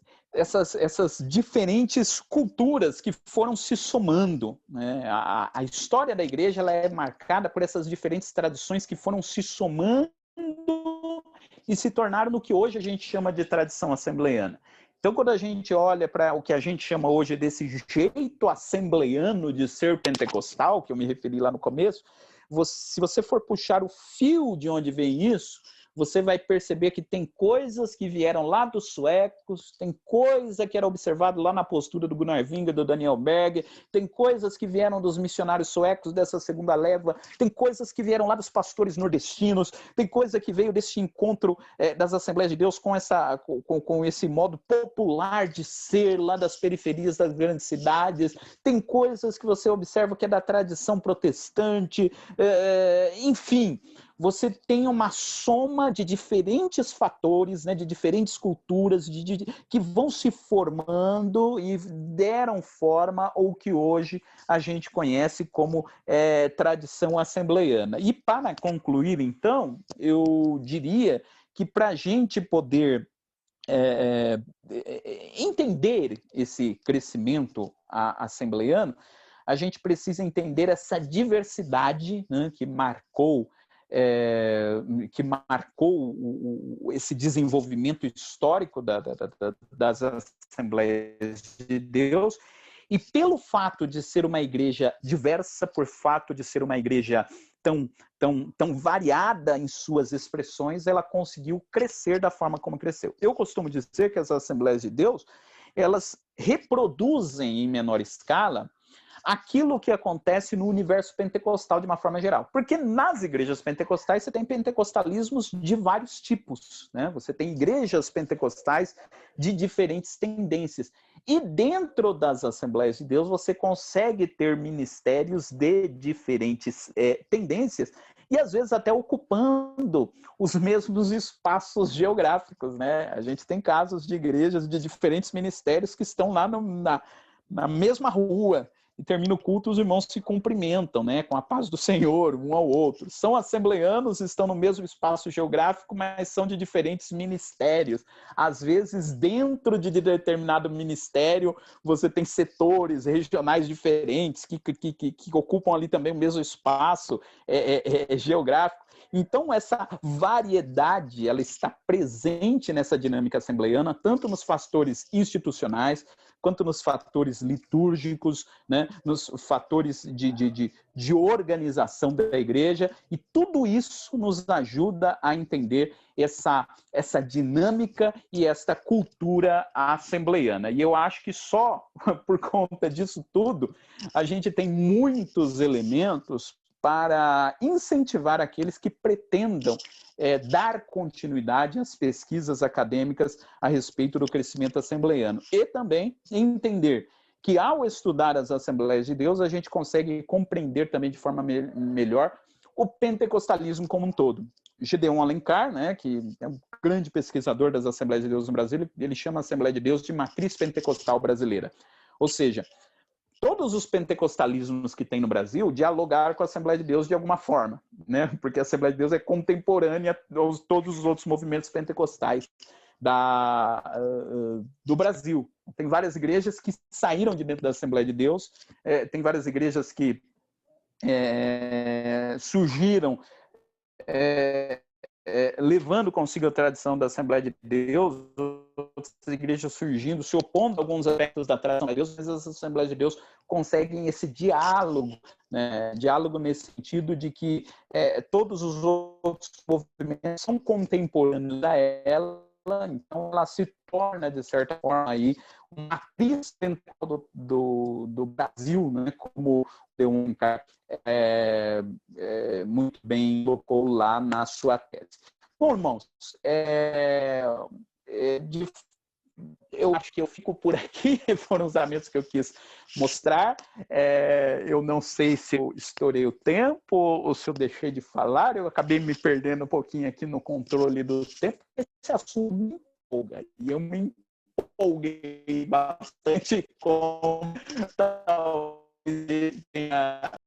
[SPEAKER 1] diferentes culturas que foram se somando. Né? A história da igreja ela é marcada por essas diferentes tradições que foram se somando e se tornaram no que hoje a gente chama de tradição assembleiana. Então, quando a gente olha para o que a gente chama hoje desse jeito assembleiano de ser pentecostal, que eu me referi lá no começo, se você for puxar o fio de onde vem isso, você vai perceber que tem coisas que vieram lá dos suecos, tem coisa que era observado lá na postura do Gunnar Wingre, do Daniel Berg, tem coisas que vieram dos missionários suecos dessa segunda leva, tem coisas que vieram lá dos pastores nordestinos, tem coisa que veio desse encontro das Assembleias de Deus com esse modo popular de ser lá das periferias das grandes cidades, tem coisas que você observa que é da tradição protestante, enfim... Você tem uma soma de diferentes fatores, né, de diferentes culturas que vão se formando e deram forma ao que hoje a gente conhece como tradição assembleiana. E para concluir, então, eu diria que para a gente poder entender esse crescimento assembleiano, a gente precisa entender essa diversidade, né, que marcou esse desenvolvimento histórico das Assembleias de Deus, e pelo fato de ser uma igreja diversa, por fato de ser uma igreja tão variada em suas expressões, ela conseguiu crescer da forma como cresceu. Eu costumo dizer que as Assembleias de Deus, elas reproduzem em menor escala aquilo que acontece no universo pentecostal de uma forma geral. Porque nas igrejas pentecostais você tem pentecostalismos de vários tipos, né? Você tem igrejas pentecostais de diferentes tendências. E dentro das Assembleias de Deus você consegue ter ministérios de diferentes tendências e às vezes até ocupando os mesmos espaços geográficos, né? A gente tem casos de igrejas de diferentes ministérios que estão lá na mesma rua, e termina o culto, os irmãos se cumprimentam, né, com a paz do Senhor, um ao outro. São assembleanos, estão no mesmo espaço geográfico, mas são de diferentes ministérios. Às vezes, dentro de determinado ministério, você tem setores regionais diferentes que ocupam ali também o mesmo espaço geográfico. Então, essa variedade, ela está presente nessa dinâmica assembleiana, tanto nos fatores institucionais, quanto nos fatores litúrgicos, né, nos fatores de organização da igreja, e tudo isso nos ajuda a entender essa dinâmica e essa cultura assembleiana. E eu acho que só por conta disso tudo, a gente tem muitos elementos para incentivar aqueles que pretendam dar continuidade às pesquisas acadêmicas a respeito do crescimento assembleiano. E também entender que, ao estudar as Assembleias de Deus, a gente consegue compreender também de forma melhor o pentecostalismo como um todo. Gedeon Alencar, né, que é um grande pesquisador das Assembleias de Deus no Brasil, ele chama a Assembleia de Deus de matriz pentecostal brasileira. Ou seja, todos os pentecostalismos que tem no Brasil dialogaram com a Assembleia de Deus de alguma forma, né? Porque a Assembleia de Deus é contemporânea a todos os outros movimentos pentecostais do Brasil. Tem várias igrejas que saíram de dentro da Assembleia de Deus, tem várias igrejas que surgiram levando consigo a tradição da Assembleia de Deus, outras igrejas surgindo, se opondo a alguns aspectos da tradição de Deus, mas as Assembleias de Deus conseguem esse diálogo, né? Diálogo nesse sentido de que todos os outros movimentos são contemporâneos a ela, então ela se torna, de certa forma, aí, uma matriz central do Brasil, né? Como deu um muito bem colocou lá na sua tese. Bom, irmãos, eu acho que eu fico por aqui, foram os elementos que eu quis mostrar. Eu não sei se eu estourei o tempo ou se eu deixei de falar, eu acabei me perdendo um pouquinho aqui no controle do tempo. Esse assunto me empolga, e eu me empolguei bastante com talvez tenha